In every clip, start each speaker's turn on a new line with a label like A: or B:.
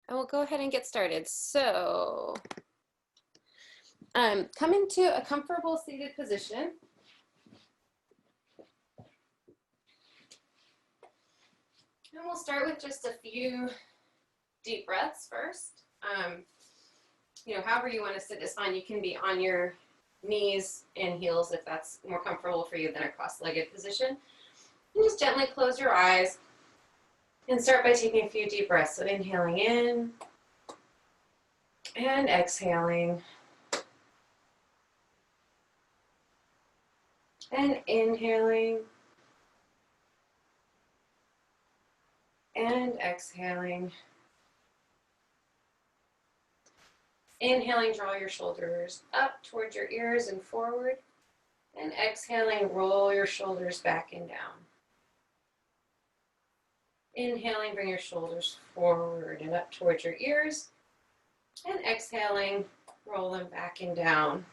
A: And we'll go ahead and get started. So, come into a comfortable seated position. And we'll start with just a few deep breaths first. However you want to sit is fine. You can be on your knees and heels if that's more comfortable for you than a cross-legged position. And just gently close your eyes and start by taking a few deep breaths. So inhaling in and exhaling. And inhaling and exhaling. Inhaling, draw your shoulders up towards your ears and forward. And exhaling, roll your shoulders back and down. Inhaling, bring your shoulders forward and up towards your ears. And exhaling, roll them back and down.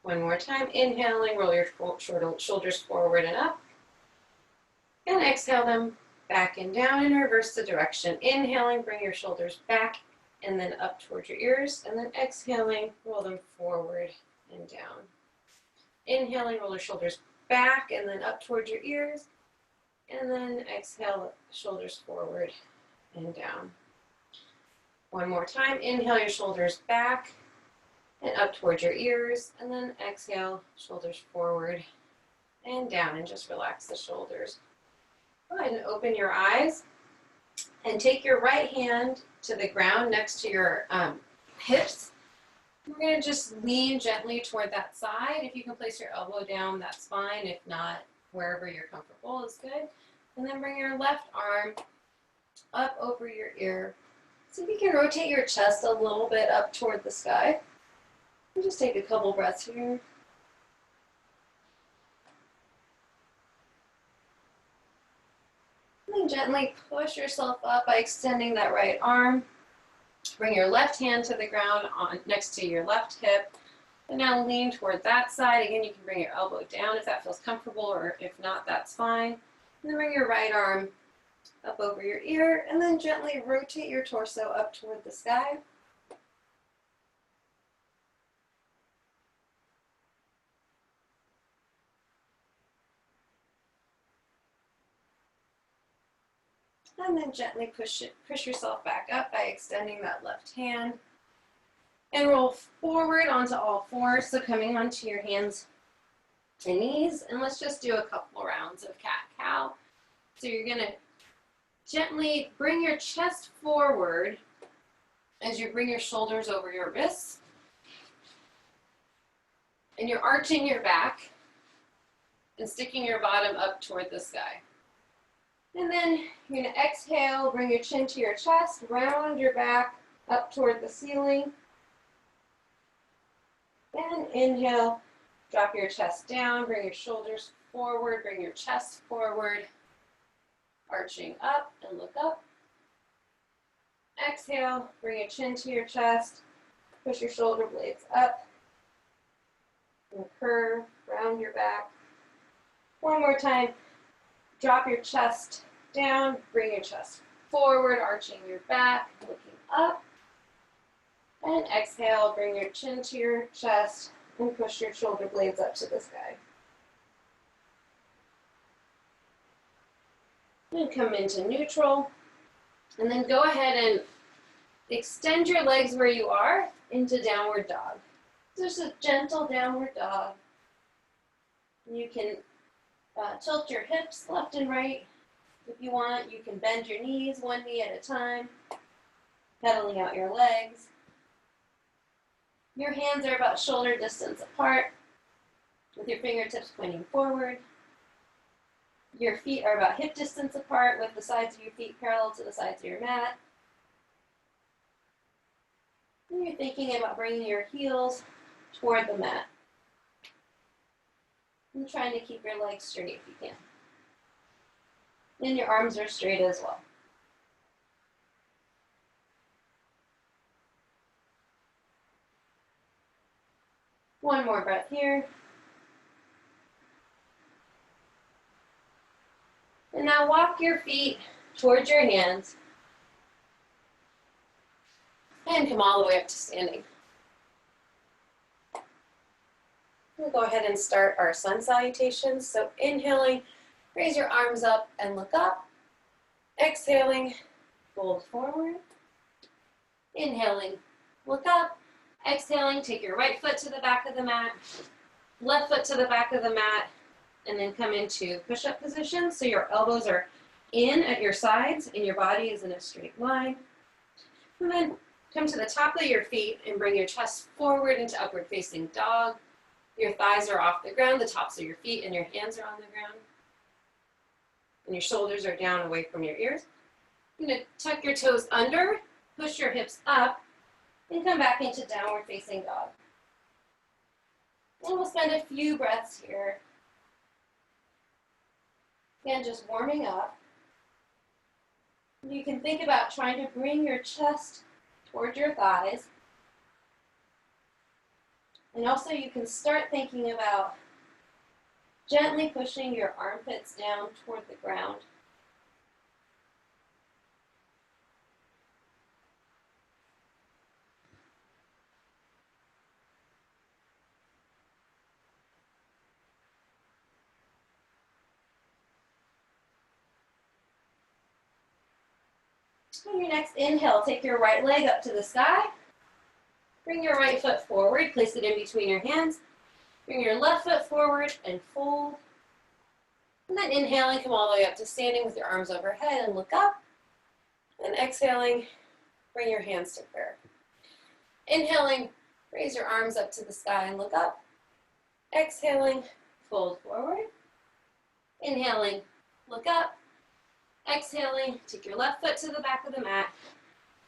A: One more time. Inhaling, roll your shoulders forward and up. And exhale them back and down and reverse the direction. Inhaling, bring your shoulders back and then up towards your ears, and then exhaling, roll them forward and down. Inhaling, roll your shoulders back and then up towards your ears, and then exhale, shoulders forward and down. One more time. Inhale your shoulders back and up towards your ears, and then exhale, shoulders forward and down, and just relax the shoulders. Go ahead and open your eyes and take your right hand to the ground next to your hips. We're going to just lean gently toward that side. If you can place your elbow down, that's fine. If not, wherever you're comfortable is good. And then bring your left arm up over your ear. See if you can rotate your chest a little bit up toward the sky. And just take a couple breaths here. And then gently push yourself up by extending that right arm. Bring your left hand to the ground next to your left hip. And now lean toward that side. Again, you can bring your elbow down if that feels comfortable, or if not, that's fine. And then bring your right arm up over your ear, and then gently rotate your torso up toward the sky. And then gently push yourself back up by extending that left hand. And roll forward onto all fours, so coming onto your hands and knees. And let's just do a couple rounds of cat-cow. So you're going to gently bring your chest forward as you bring your shoulders over your wrists. And you're arching your back and sticking your bottom up toward the sky. And then you're going to exhale, bring your chin to your chest, round your back up toward the ceiling. And inhale, drop your chest down, bring your shoulders forward, bring your chest forward, arching up and look up. Exhale, bring your chin to your chest, push your shoulder blades up, and curve, round your back. One more time. Drop your chest down, bring your chest forward, arching your back, looking up. And exhale, bring your chin to your chest and push your shoulder blades up to the sky. And come into neutral. And then go ahead and extend your legs where you are into downward dog. Just a gentle downward dog. You can tilt your hips left and right. If you want, you can bend your knees one knee at a time, pedaling out your legs. Your hands are about shoulder distance apart, with your fingertips pointing forward. Your feet are about hip distance apart, with the sides of your feet parallel to the sides of your mat. And you're thinking about bringing your heels toward the mat. And trying to keep your legs straight if you can. And your arms are straight as well. One more breath here. And now walk your feet towards your hands. And come all the way up to standing. We'll go ahead and start our sun salutations. So inhaling, raise your arms up and look up. Exhaling, fold forward. Inhaling, look up. Exhaling, take your right foot to the back of the mat, left foot to the back of the mat, and then come into push-up position. So your elbows are in at your sides and your body is in a straight line. And then come to the top of your feet and bring your chest forward into upward facing dog. Your thighs are off the ground, the tops of your feet and your hands are on the ground. And your shoulders are down away from your ears. You're going to tuck your toes under, push your hips up, and come back into downward facing dog. And we'll spend a few breaths here. Again, just warming up. You can think about trying to bring your chest toward your thighs. And also you can start thinking about gently pushing your armpits down toward the ground. On your next inhale, take your right leg up to the sky. Bring your right foot forward, place it in between your hands. Bring your left foot forward and fold. And then inhaling, come all the way up to standing with your arms overhead and look up. And exhaling, bring your hands to prayer. Inhaling, raise your arms up to the sky and look up. Exhaling, fold forward. Inhaling, look up. Exhaling, take your left foot to the back of the mat,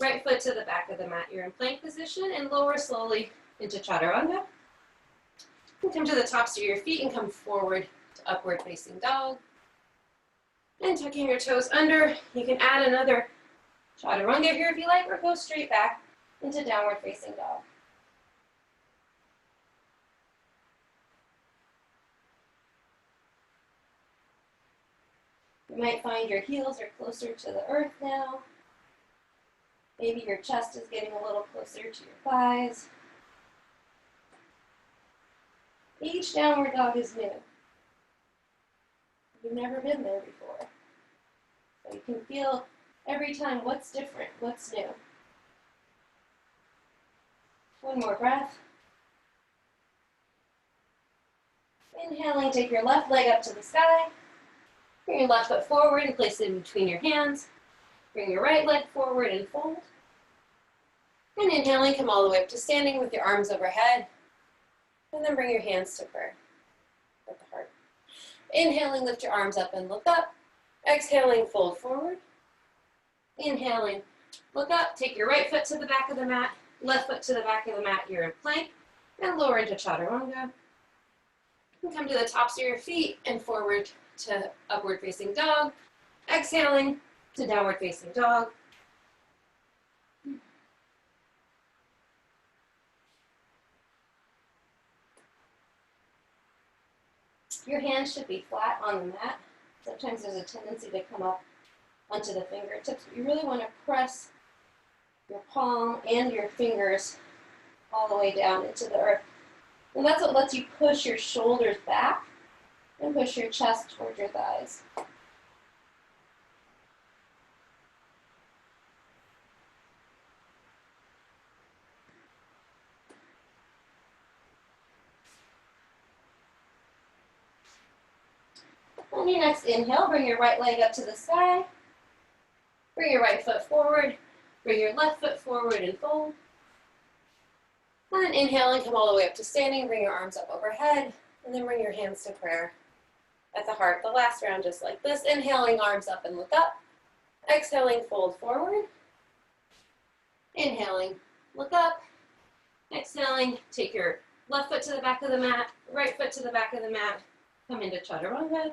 A: right foot to the back of the mat. You're in plank position and lower slowly into chaturanga. And come to the tops of your feet and come forward to upward facing dog. And tucking your toes under, you can add another chaturanga here if you like, or go straight back into downward facing dog. You might find your heels are closer to the earth now. Maybe your chest is getting a little closer to your thighs. Each downward dog is new. You've never been there before. So you can feel every time what's different, what's new. One more breath. Inhaling, take your left leg up to the sky. Bring your left foot forward and place it in between your hands. Bring your right leg forward and fold. And inhaling, come all the way up to standing with your arms overhead. And then bring your hands to prayer at the heart. Inhaling, lift your arms up and look up. Exhaling, fold forward. Inhaling, look up. Take your right foot to the back of the mat, left foot to the back of the mat. You're in plank. And lower into chaturanga. And come to the tops of your feet and forward to upward facing dog. Exhaling to downward facing dog. Your hands should be flat on the mat. Sometimes there's a tendency to come up onto the fingertips, but you really want to press your palm and your fingers all the way down into the earth. And that's what lets you push your shoulders back and push your chest towards your thighs. On your next inhale, bring your right leg up to the sky. Bring your right foot forward. Bring your left foot forward and fold. And then inhaling, come all the way up to standing. Bring your arms up overhead. And then bring your hands to prayer at the heart. The last round just like this. Inhaling, arms up and look up. Exhaling, fold forward. Inhaling, look up. Exhaling, take your left foot to the back of the mat, right foot to the back of the mat. Come into chaturanga.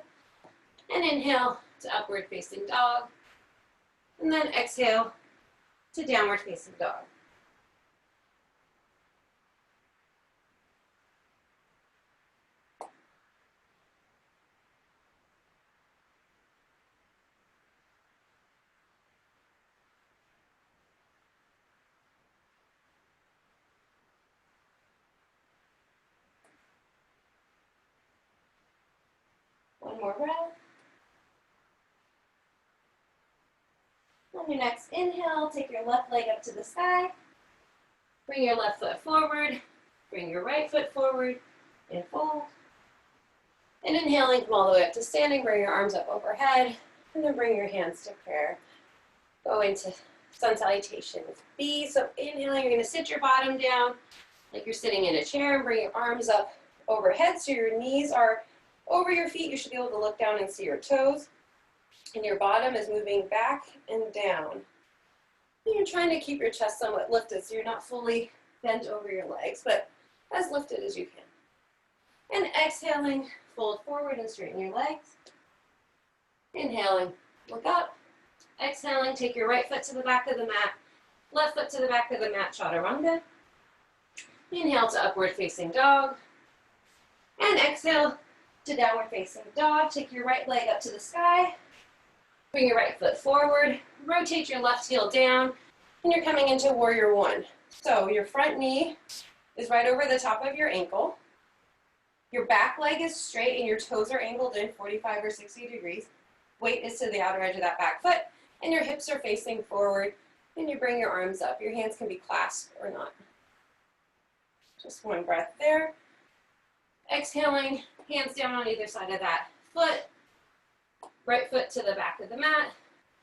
A: And inhale to upward facing dog. And then exhale to downward facing dog. more breath. On your next inhale, take your left leg up to the sky. Bring your left foot forward. Bring your right foot forward and fold. And inhaling, come all the way up to standing. Bring your arms up overhead. And then bring your hands to prayer. Go into sun salutation with B. So inhaling, you're going to sit your bottom down like you're sitting in a chair. And bring your arms up overhead so your knees are over your feet. You should be able to look down and see your toes. And your bottom is moving back and down. And you're trying to keep your chest somewhat lifted so you're not fully bent over your legs, but as lifted as you can. And exhaling, fold forward and straighten your legs. Inhaling, look up. Exhaling, take your right foot to the back of the mat, left foot to the back of the mat, chaturanga. Inhale to upward facing dog. And exhale to downward facing dog. Take your right leg up to the sky. Bring your right foot forward. Rotate your left heel down. And you're coming into warrior one. So your front knee is right over the top of your ankle. Your back leg is straight and your toes are angled in 45 or 60 degrees. Weight is to the outer edge of that back foot. And your hips are facing forward. And you bring your arms up. Your hands can be clasped or not. Just one breath there. Exhaling, hands down on either side of that foot. Right foot to the back of the mat.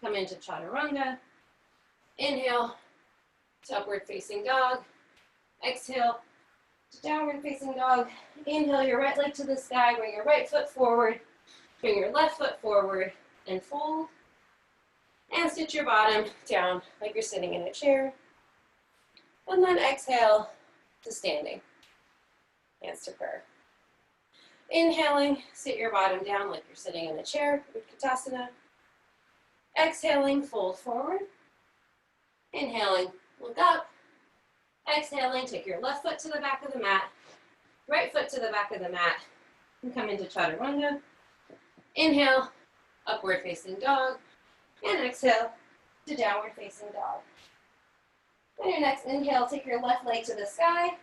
A: Come into chaturanga. Inhale to upward facing dog. Exhale to downward facing dog. Inhale your right leg to the sky. Bring your right foot forward. Bring your left foot forward and fold. And sit your bottom down like you're sitting in a chair. And then exhale to standing. Hands to prayer. Inhaling, sit your bottom down like you're sitting in a chair, Utkatasana. Exhaling, fold forward. Inhaling, look up. Exhaling, take your left foot to the back of the mat, right foot to the back of the mat, and come into chaturanga. Inhale, upward facing dog, and exhale to downward facing dog. On your next inhale, take your left leg to the sky.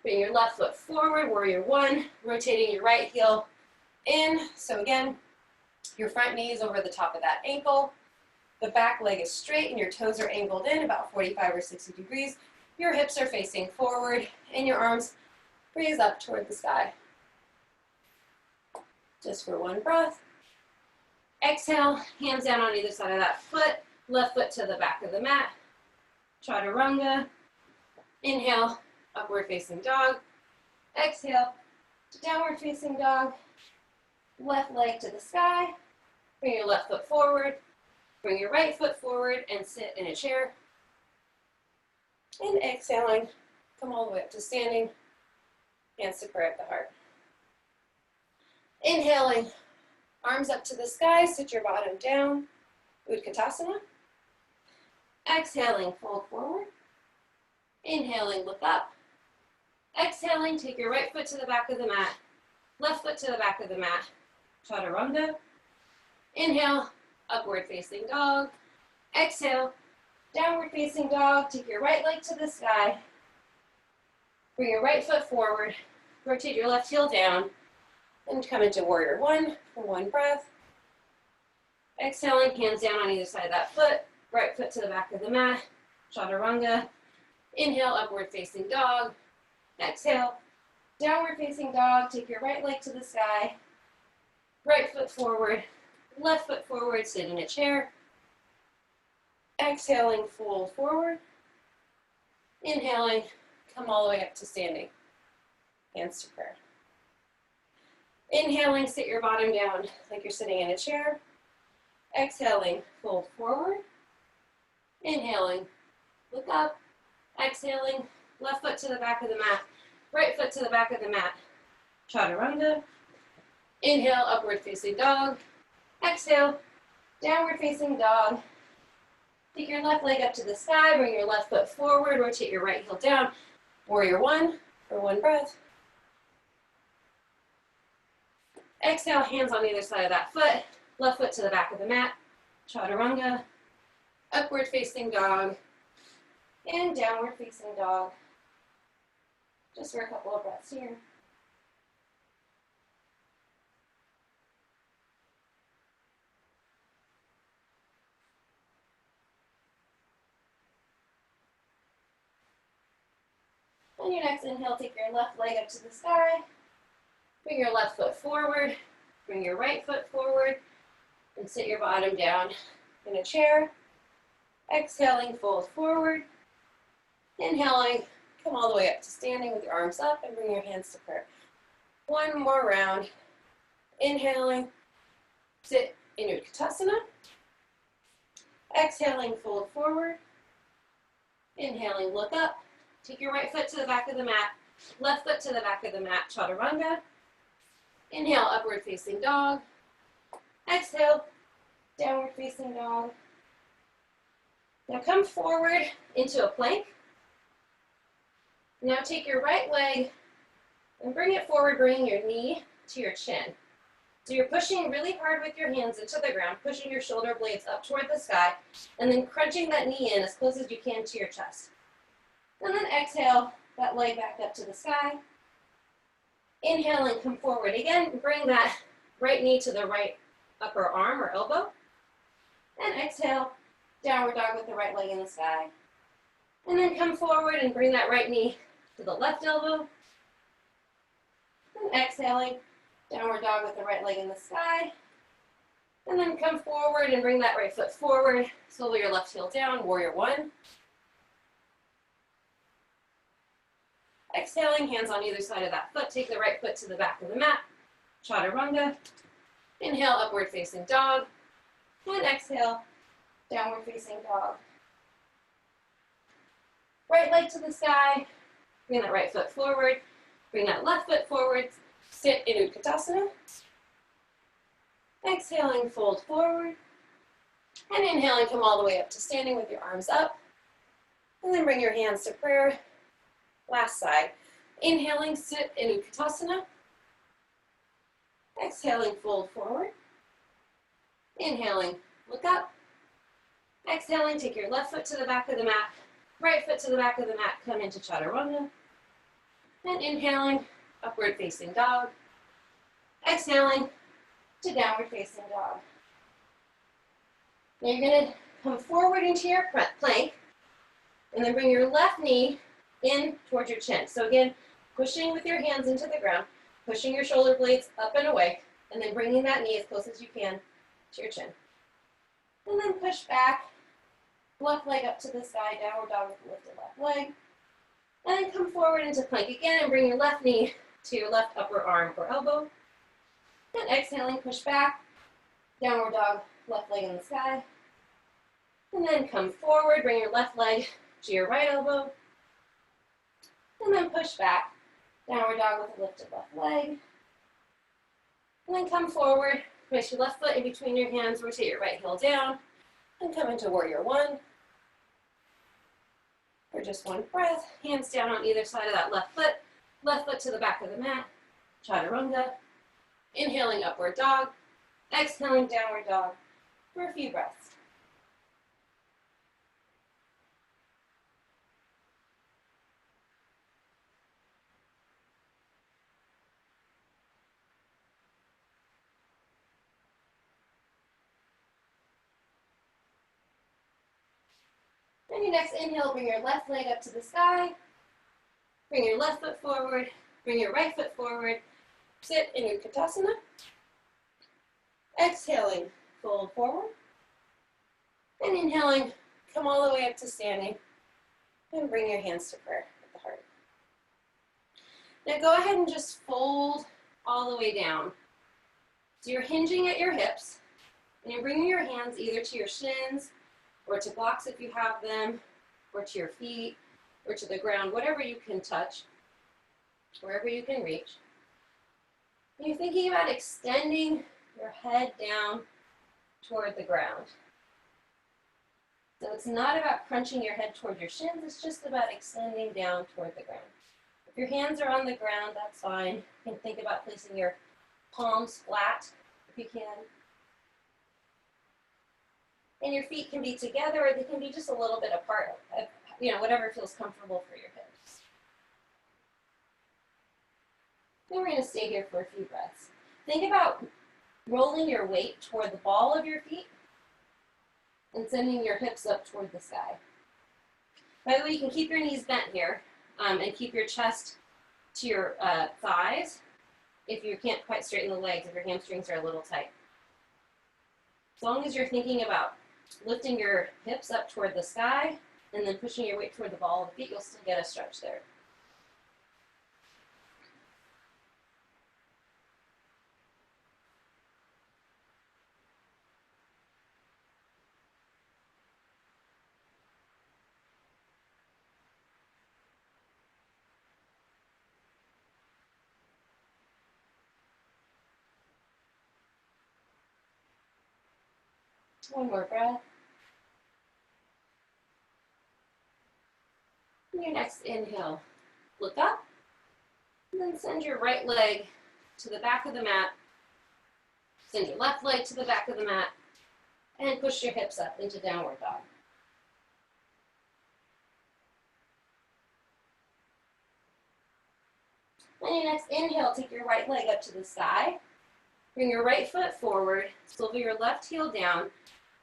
A: Bring your left foot forward, warrior one, rotating your right heel in. So again, your front knee is over the top of that ankle. The back leg is straight and your toes are angled in about 45 or 60 degrees. Your hips are facing forward and your arms raise up toward the sky. Just for one breath. Exhale, hands down on either side of that foot. Left foot to the back of the mat. Chaturanga. Inhale, upward facing dog. Exhale to downward facing dog. Left leg to the sky. Bring your left foot forward. Bring your right foot forward and sit in a chair. And exhaling, come all the way up to standing. Hands to prayer at the heart. Inhaling, arms up to the sky, sit your bottom down. Utkatasana. Exhaling, fold forward. Inhaling, look up. Exhaling, take your right foot to the back of the mat. Left foot to the back of the mat. Chaturanga. Inhale, upward facing dog. Exhale, downward facing dog. Take your right leg to the sky. Bring your right foot forward. Rotate your left heel down. And come into warrior one for one breath. Exhaling, hands down on either side of that foot. Right foot to the back of the mat. Chaturanga. Inhale, upward facing dog. Exhale, downward facing dog. Take your right leg to the sky. Right foot forward. Left foot forward, sit in a chair. Exhaling, fold forward. Inhaling, come all the way up to standing. Hands to prayer. Inhaling, sit your bottom down like you're sitting in a chair. Exhaling, fold forward. Inhaling, look up. Exhaling, left foot to the back of the mat. Right foot to the back of the mat. Chaturanga. Inhale, upward facing dog. Exhale, downward facing dog. Take your left leg up to the sky. Bring your left foot forward. Rotate your right heel down. Warrior one for one breath. Exhale, hands on either side of that foot. Left foot to the back of the mat. Chaturanga. Upward facing dog. And downward facing dog. Just for a couple of breaths here. On your next inhale, take your left leg up to the sky. Bring your left foot forward. Bring your right foot forward. And sit your bottom down in a chair. Exhaling, fold forward. Inhaling, come all the way up to standing with your arms up and bring your hands to prayer. One more round. Inhaling, sit in Utkatasana. Exhaling, fold forward. Inhaling, look up. Take your right foot to the back of the mat. Left foot to the back of the mat, Chaturanga. Inhale, upward facing dog. Exhale, downward facing dog. Now come forward into a plank. Now take your right leg and bring it forward, bringing your knee to your chin. So you're pushing really hard with your hands into the ground, pushing your shoulder blades up toward the sky, and then crunching that knee in as close as you can to your chest. And then exhale that leg back up to the sky. Inhale and come forward again. Bring that right knee to the right upper arm or elbow. And exhale, downward dog with the right leg in the sky. And then come forward and bring that right knee to the left elbow. And exhaling, downward dog with the right leg in the sky. And then come forward and bring that right foot forward. Swivel your left heel down, warrior one. Exhaling, hands on either side of that foot. Take the right foot to the back of the mat. Chaturanga. Inhale, upward facing dog. And exhale, downward facing dog. Right leg to the sky. Bring that right foot forward. Bring that left foot forward. Sit in Utkatasana. Exhaling, fold forward. And inhaling, come all the way up to standing with your arms up. And then bring your hands to prayer. Last side. Inhaling, sit in Utkatasana. Exhaling, fold forward. Inhaling, look up. Exhaling, take your left foot to the back of the mat. Right foot to the back of the mat, come into Chaturanga. And inhaling, upward facing dog. Exhaling to downward facing dog. Now you're going to come forward into your plank and then bring your left knee in towards your chin. So again, pushing with your hands into the ground, pushing your shoulder blades up and away, and then bringing that knee as close as you can to your chin. And then push back, left leg up to the sky, downward dog with the lifted left leg. And then come forward into plank again and bring your left knee to your left upper arm or elbow. And exhaling, push back, downward dog, left leg in the sky. And then come forward, bring your left leg to your right elbow. And then push back, downward dog with a lifted left leg. And then come forward, place your left foot in between your hands, rotate your right heel down, and come into warrior one. For just one breath, hands down on either side of that left foot to the back of the mat, Chaturanga. Inhaling, upward dog. Exhaling, downward dog for a few breaths. On your next inhale, bring your left leg up to the sky. Bring your left foot forward. Bring your right foot forward. Sit in Utkatasana. Exhaling, fold forward. And inhaling, come all the way up to standing. And bring your hands to prayer at the heart. Now go ahead and just fold all the way down. So you're hinging at your hips. And you're bringing your hands either to your shins, or to blocks if you have them, or to your feet, or to the ground, whatever you can touch, wherever you can reach. And you're thinking about extending your head down toward the ground. So it's not about crunching your head toward your shins, it's just about extending down toward the ground. If your hands are on the ground, that's fine. You can think about placing your palms flat if you can. And your feet can be together, or they can be just a little bit apart, whatever feels comfortable for your hips. Then we're going to stay here for a few breaths. Think about rolling your weight toward the ball of your feet and sending your hips up toward the sky. By the way, you can keep your knees bent here, and keep your chest to your thighs if you can't quite straighten the legs, if your hamstrings are a little tight. As long as you're thinking about lifting your hips up toward the sky and then pushing your weight toward the ball of the feet, you'll still get a stretch there. One more breath. And your next inhale, look up, and then send your right leg to the back of the mat. Send your left leg to the back of the mat, and push your hips up into downward dog. On your next inhale, take your right leg up to the sky. Bring your right foot forward, swivel your left heel down,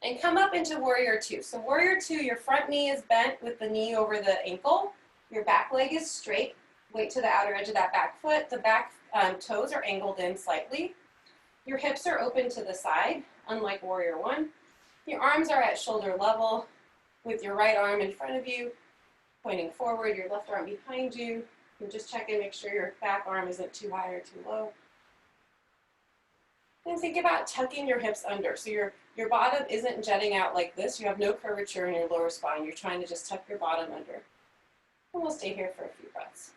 A: and come up into warrior two. So warrior two, your front knee is bent with the knee over the ankle. Your back leg is straight. Weight to the outer edge of that back foot. The back toes are angled in slightly. Your hips are open to the side, unlike warrior one. Your arms are at shoulder level with your right arm in front of you, pointing forward, your left arm behind you. And just check and make sure your back arm isn't too high or too low. And think about tucking your hips under. So your bottom isn't jutting out like this. You have no curvature in your lower spine. You're trying to just tuck your bottom under. And we'll stay here for a few breaths.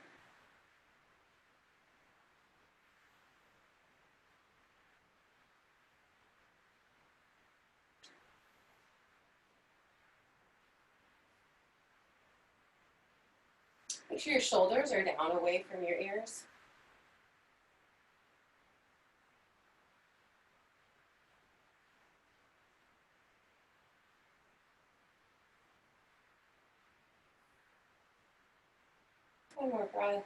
A: Make sure your shoulders are down away from your ears. One more breath.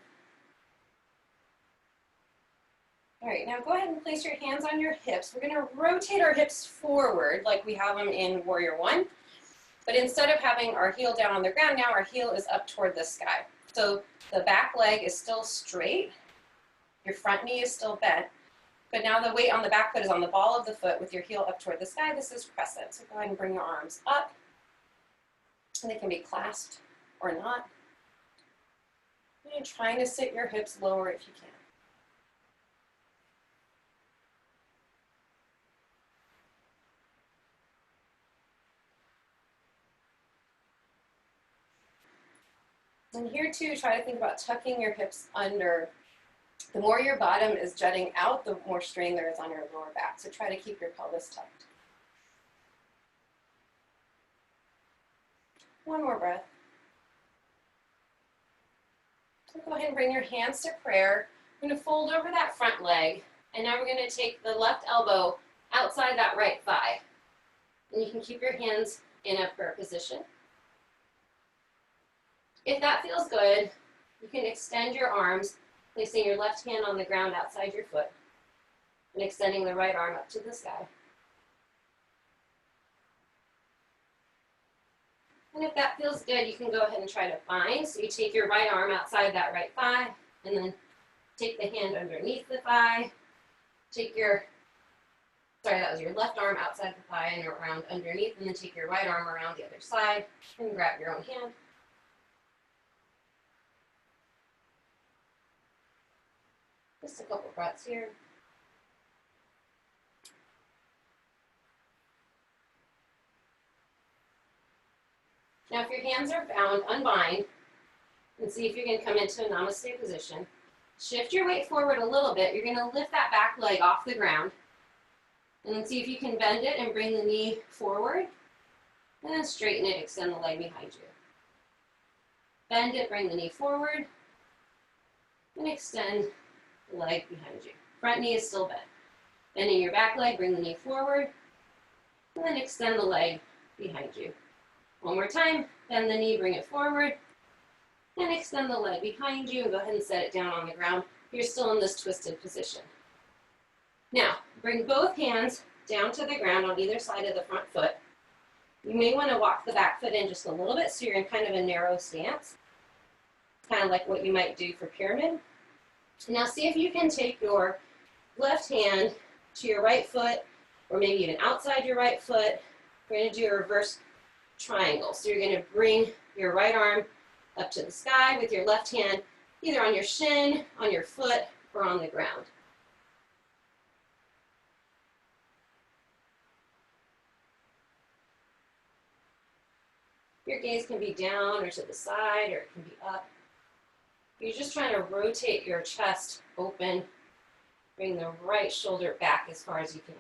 A: All right, now go ahead and place your hands on your hips. We're going to rotate our hips forward like we have them in warrior one. But instead of having our heel down on the ground, now our heel is up toward the sky. So the back leg is still straight. Your front knee is still bent. But now the weight on the back foot is on the ball of the foot with your heel up toward the sky. This is crescent. So go ahead and bring your arms up. And they can be clasped or not. And trying to sit your hips lower if you can. And here too, try to think about tucking your hips under. The more your bottom is jutting out, the more strain there is on your lower back. So try to keep your pelvis tucked. One more breath. So go ahead and bring your hands to prayer. We're going to fold over that front leg. And now we're going to take the left elbow outside that right thigh. And you can keep your hands in a prayer position. If that feels good, you can extend your arms, placing your left hand on the ground outside your foot and extending the right arm up to the sky. And if that feels good, you can go ahead and try to bind. So you take your right arm outside that right thigh and then take the hand underneath the thigh. That was your left arm outside the thigh and around underneath, and then take your right arm around the other side and grab your own hand. Just a couple breaths here. Now if your hands are bound, unbind and see if you can come into a namaste position. Shift your weight forward a little bit. You're going to lift that back leg off the ground. And then see if you can bend it and bring the knee forward. And then straighten it, extend the leg behind you. Bend it, bring the knee forward. And extend the leg behind you. Front knee is still bent. Bending your back leg, bring the knee forward. And then extend the leg behind you. One more time, bend the knee, bring it forward. And extend the leg behind you and go ahead and set it down on the ground. You're still in this twisted position. Now, bring both hands down to the ground on either side of the front foot. You may want to walk the back foot in just a little bit so you're in kind of a narrow stance. kind of like what you might do for pyramid. Now see if you can take your left hand to your right foot, or maybe even outside your right foot. We're going to do a reverse triangle. So you're going to bring your right arm up to the sky with your left hand either on your shin, on your foot, or on the ground. Your gaze can be down or to the side, or it can be up. You're just trying to rotate your chest open, bring the right shoulder back as far as you can.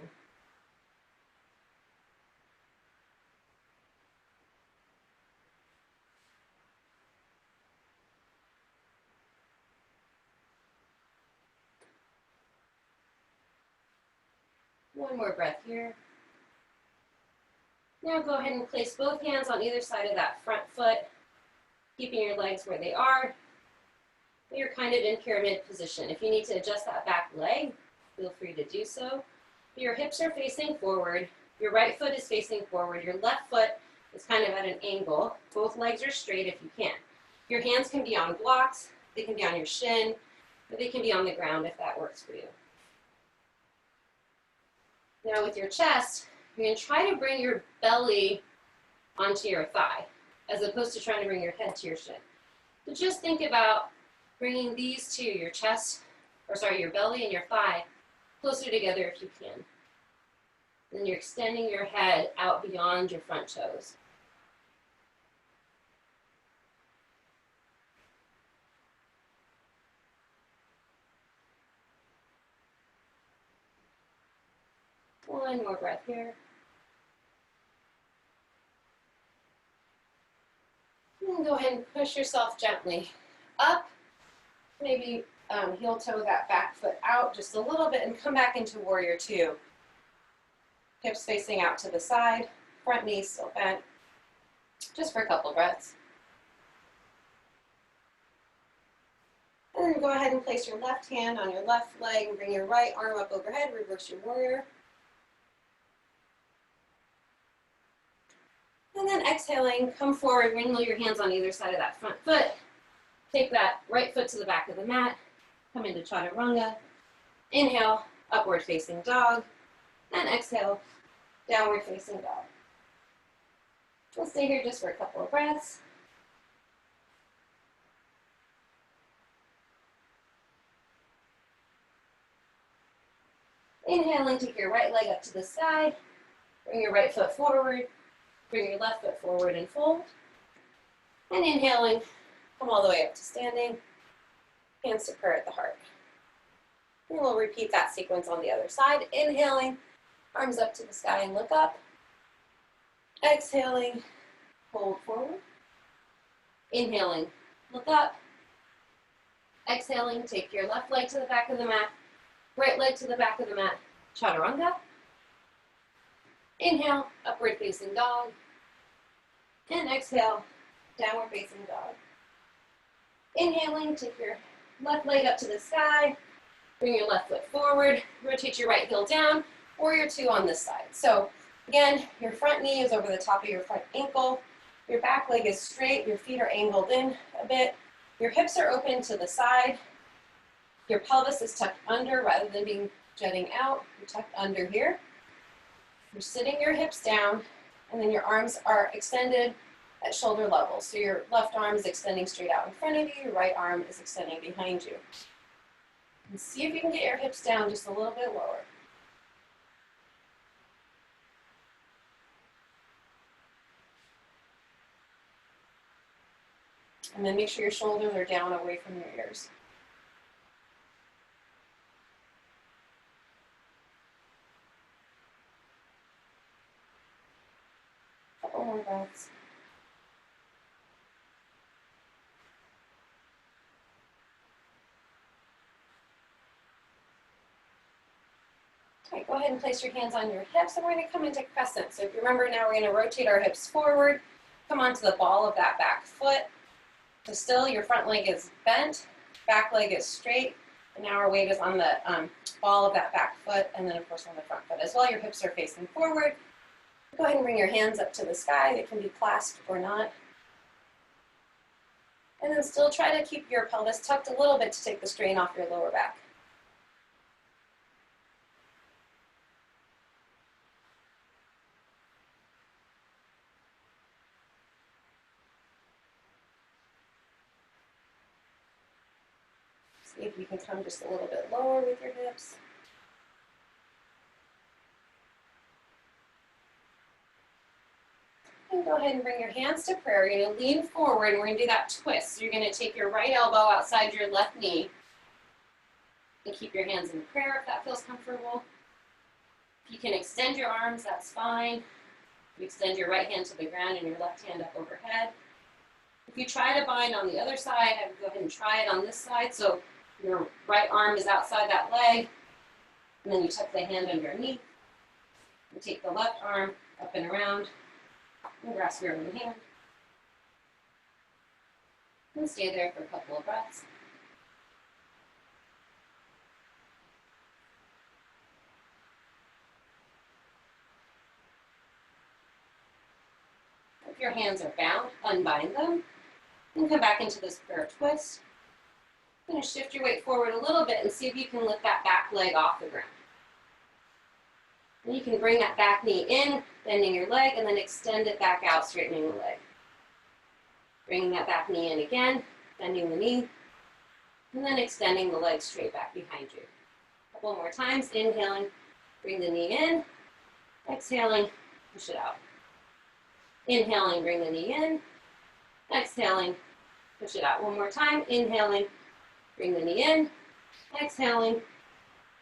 A: One more breath here. Now go ahead and place both hands on either side of that front foot, keeping your legs where they are. You're kind of in pyramid position. If you need to adjust that back leg, feel free to do so. Your hips are facing forward. Your right foot is facing forward. Your left foot is kind of at an angle. Both legs are straight if you can. Your hands can be on blocks. They can be on your shin, or they can be on the ground if that works for you. Now with your chest, you're going to try to bring your belly onto your thigh, as opposed to trying to bring your head to your shin. So just think about bringing these two, your chest, your belly and your thigh, closer together if you can. Then you're extending your head out beyond your front toes. One more breath here. And go ahead and push yourself gently up. Maybe heel toe that back foot out just a little bit and come back into warrior two. Hips facing out to the side, front knee still bent. Just for a couple breaths. And then go ahead and place your left hand on your left leg and bring your right arm up overhead, reverse your warrior. And then exhaling, come forward, wrinkle your hands on either side of that front foot. Take that right foot to the back of the mat. Come into chaturanga. Inhale, upward facing dog. And exhale, downward facing dog. We'll stay here just for a couple of breaths. Inhaling, take your right leg up to the side. Bring your right foot forward. Bring your left foot forward and fold. And inhaling, come all the way up to standing. Hands to prayer at the heart. And we'll repeat that sequence on the other side. Inhaling, arms up to the sky and look up. Exhaling, fold forward. Inhaling, look up. Exhaling, take your left leg to the back of the mat. Right leg to the back of the mat. Chaturanga. Inhale, upward facing dog. And exhale, downward facing dog. Inhaling, take your left leg up to the sky. Bring your left foot forward. Rotate your right heel down. Warrior two on this side. So again, your front knee is over the top of your front ankle. Your back leg is straight. Your feet are angled in a bit. Your hips are open to the side. Your pelvis is tucked under rather than being jutting out. You're tucked under here. You're sitting your hips down, and then your arms are extended at shoulder level. So your left arm is extending straight out in front of you, your right arm is extending behind you. And see if you can get your hips down just a little bit lower. And then make sure your shoulders are down away from your ears. Couple more breaths. Okay, go ahead and place your hands on your hips, and we're going to come into crescent. So if you remember, now we're going to rotate our hips forward, come onto the ball of that back foot. So still your front leg is bent, back leg is straight, and now our weight is on the ball of that back foot, and then of course on the front foot as well. Your hips are facing forward. Go ahead and bring your hands up to the sky. They can be clasped or not. And then still try to keep your pelvis tucked a little bit to take the strain off your lower back. See if you can come just a little bit lower with your hips. And go ahead and bring your hands to prayer. You're going to lean forward and we're going to do that twist. So you're going to take your right elbow outside your left knee and keep your hands in prayer if that feels comfortable. If you can extend your arms, that's fine. You extend your right hand to the ground and your left hand up overhead. If you try to bind on the other side, I would go ahead and try it on this side. So your right arm is outside that leg, and then you tuck the hand underneath. And take the left arm up and around, and grasp your own hand. And stay there for a couple of breaths. If your hands are bound, unbind them, and come back into this prayer twist. You're going to shift your weight forward a little bit and see if you can lift that back leg off the ground. And you can bring that back knee in, bending your leg, and then extend it back out, straightening the leg. Bringing that back knee in again, bending the knee, and then extending the leg straight back behind you. A couple more times, inhaling, bring the knee in, exhaling, push it out. Inhaling, bring the knee in, exhaling, push it out. One more time, inhaling, bring the knee in, exhaling,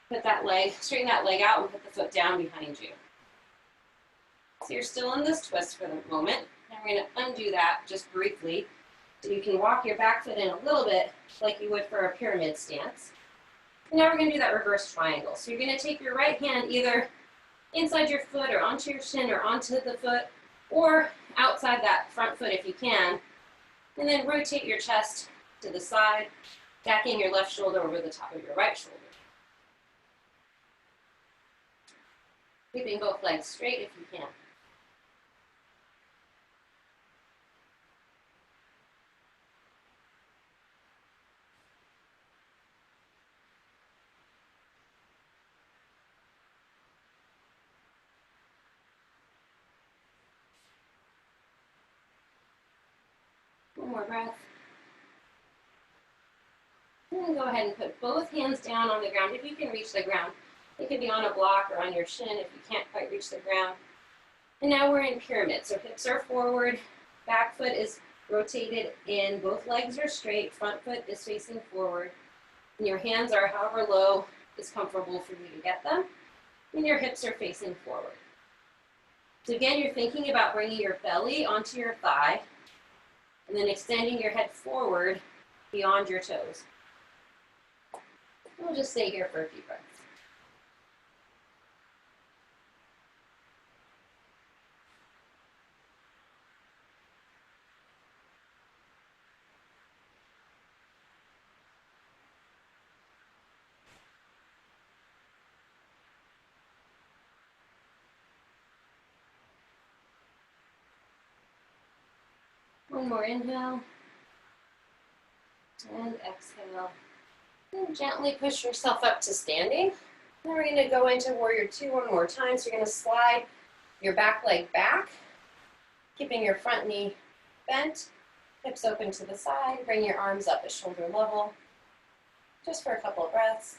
A: put that leg, straighten that leg out and put the foot down behind you. So you're still in this twist for the moment. Now we're going to undo that just briefly. So you can walk your back foot in a little bit like you would for a pyramid stance. And now we're going to do that reverse triangle. So you're going to take your right hand either inside your foot or onto your shin or onto the foot or outside that front foot if you can. And then rotate your chest to the side, stacking your left shoulder over the top of your right shoulder. Keeping both legs straight if you can. One more breath. And then go ahead and put both hands down on the ground if you can reach the ground. It could be on a block or on your shin if you can't quite reach the ground. And now we're in pyramid. So hips are forward, back foot is rotated in, both legs are straight, front foot is facing forward, and your hands are however low is comfortable for you to get them, and your hips are facing forward. So again, you're thinking about bringing your belly onto your thigh, and then extending your head forward beyond your toes. We'll just stay here for a few breaths. One more inhale, and exhale. And gently push yourself up to standing. Then we're going to go into warrior two one more time. So you're going to slide your back leg back, keeping your front knee bent, hips open to the side. Bring your arms up at shoulder level, just for a couple of breaths.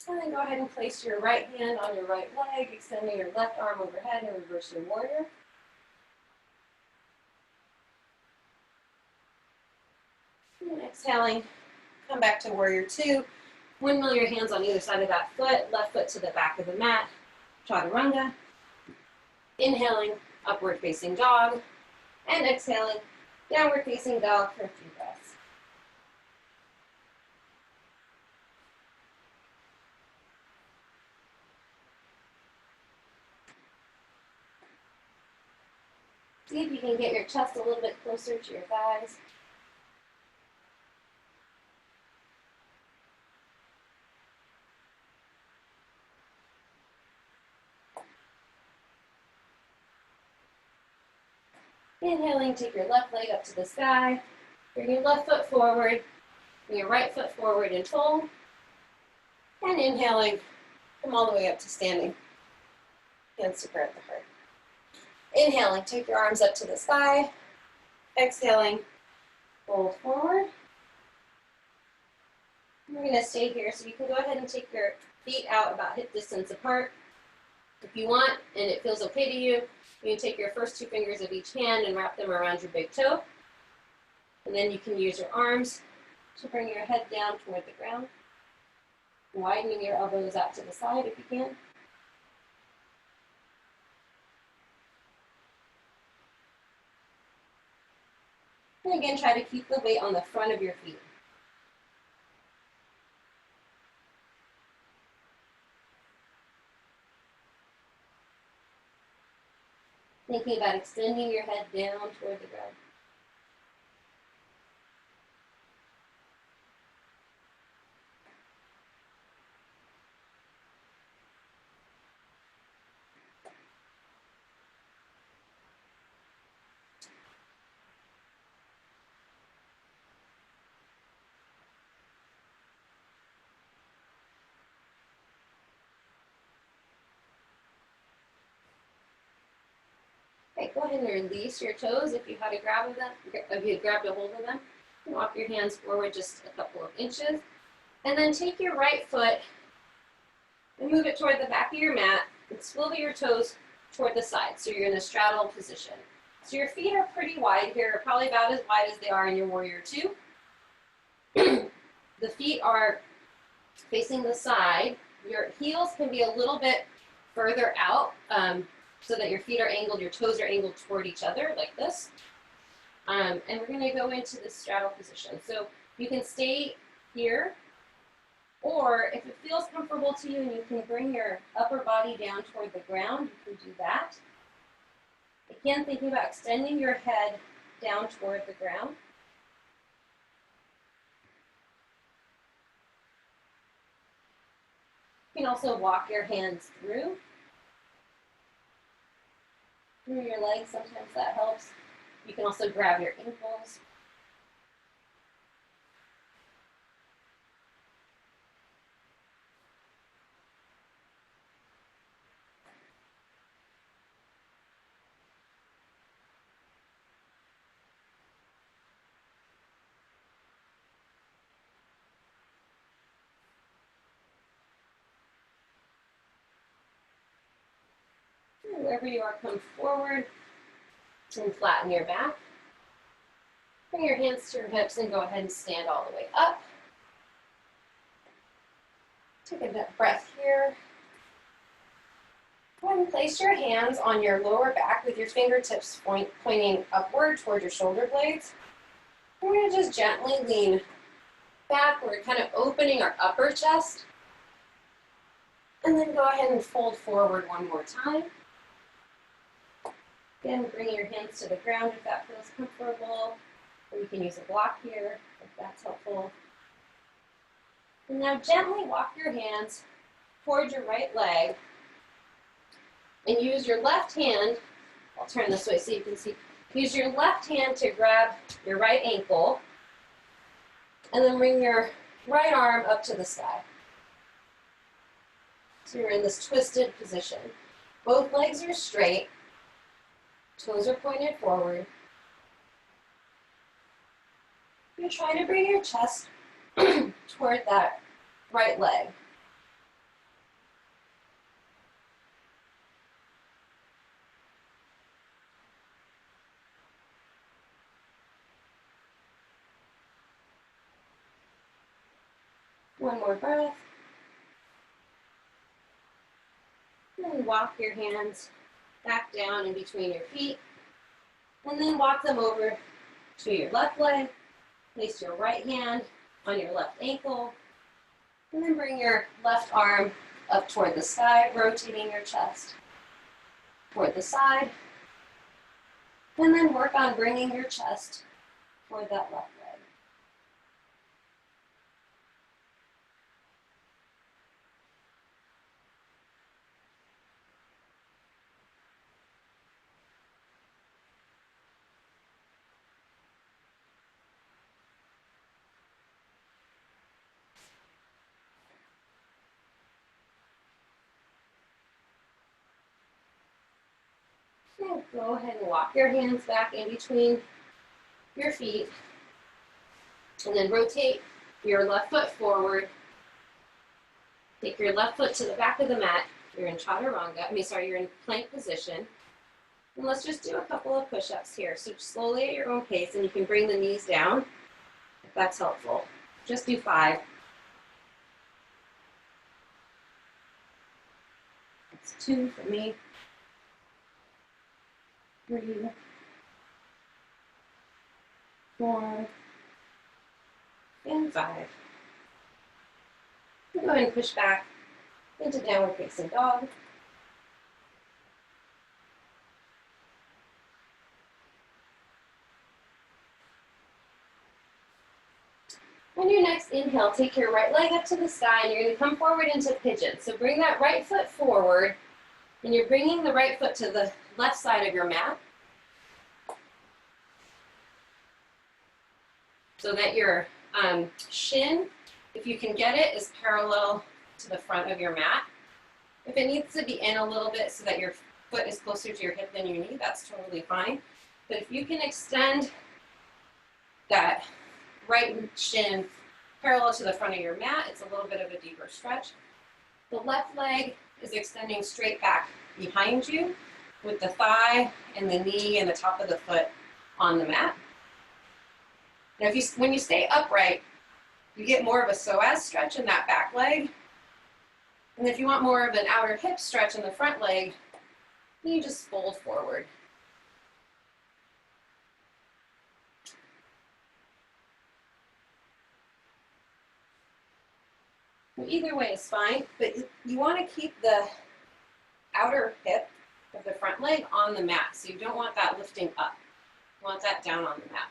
A: And then go ahead and place your right hand on your right leg, extending your left arm overhead and reverse your warrior. And exhaling, come back to warrior two. Windmill your hands on either side of that foot, left foot to the back of the mat, chaturanga. Inhaling, upward facing dog, and exhaling, downward facing dog for a few breaths. See if you can get your chest a little bit closer to your thighs. Inhaling, take your left leg up to the sky. Bring your left foot forward. Bring your right foot forward and fold. And inhaling, come all the way up to standing. Hands to grab the heart. Inhaling, take your arms up to the sky. Exhaling, fold forward. We're going to stay here, so you can go ahead and take your feet out about hip distance apart. If you want, and it feels okay to you, you can take your first 2 fingers of each hand and wrap them around your big toe. And then you can use your arms to bring your head down toward the ground, widening your elbows out to the side if you can. And again, try to keep the weight on the front of your feet. Thinking about extending your head down toward the ground. Okay, go ahead and release your toes if you had a grab of them, if you had grabbed a hold of them. Walk your hands forward just a couple of inches. And then take your right foot and move it toward the back of your mat and swivel your toes toward the side. So you're in a straddle position. So your feet are pretty wide here, probably about as wide as they are in your warrior two. The feet are facing the side. Your heels can be a little bit further out so that your feet are angled, your toes are angled toward each other like this. And we're going to go into the straddle position. So you can stay here, or if it feels comfortable to you and you can bring your upper body down toward the ground, you can do that. Again, thinking about extending your head down toward the ground. You can also walk your hands through your legs. Sometimes that helps. You can also grab your ankles. Wherever you are, come forward and flatten your back. Bring your hands to your hips and go ahead and stand all the way up. Take a deep breath here. Go ahead and place your hands on your lower back with your fingertips pointing upward toward your shoulder blades. We're going to just gently lean backward, kind of opening our upper chest. And then go ahead and fold forward one more time. Again, bring your hands to the ground if that feels comfortable, or you can use a block here if that's helpful. And now gently walk your hands toward your right leg and use your left hand, I'll turn this way so you can see, use your left hand to grab your right ankle and then bring your right arm up to the sky. So you're in this twisted position. Both legs are straight. Toes are pointed forward. You're trying to bring your chest toward that right leg. One more breath. And walk your hands back down in between your feet. And then walk them over to your left leg. Place your right hand on your left ankle. And then bring your left arm up toward the sky, rotating your chest toward the side. And then work on bringing your chest toward that left leg. And go ahead and walk your hands back in between your feet. And then rotate your left foot forward. Take your left foot to the back of the mat. You're in chaturanga. You're in plank position. And let's just do a couple of push-ups here. So slowly at your own pace, and you can bring the knees down if that's helpful. Just do 5. That's 2 for me. 3, 4, and 5. Go ahead and push back into downward facing dog. On your next inhale, take your right leg up to the sky, and you're going to come forward into pigeon. So bring that right foot forward, and you're bringing the right foot to the left side of your mat, so that your shin, if you can get it, is parallel to the front of your mat. If it needs to be in a little bit so that your foot is closer to your hip than your knee, that's totally fine. But if you can extend that right shin parallel to the front of your mat, it's a little bit of a deeper stretch. The left leg is extending straight back behind you with the thigh and the knee and the top of the foot on the mat. Now, when you stay upright, you get more of a psoas stretch in that back leg. And if you want more of an outer hip stretch in the front leg, you just fold forward. Either way is fine, but you want to keep the outer hip of the front leg on the mat, so you don't want that lifting up. You want that down on the mat.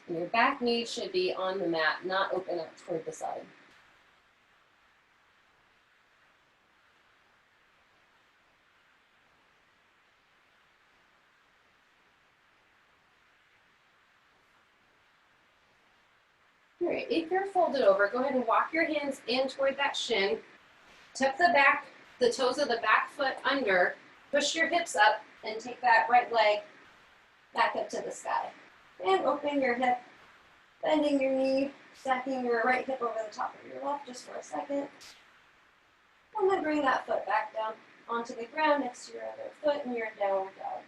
A: And your back knee should be on the mat, not open up toward the side. All right, if you're folded over, go ahead and walk your hands in toward that shin. Tuck the toes of the back foot under, push your hips up, and take that right leg back up to the sky. And open your hip, bending your knee, stacking your right hip over the top of your left just for a second. And then bring that foot back down onto the ground next to your other foot, and you're in downward dog.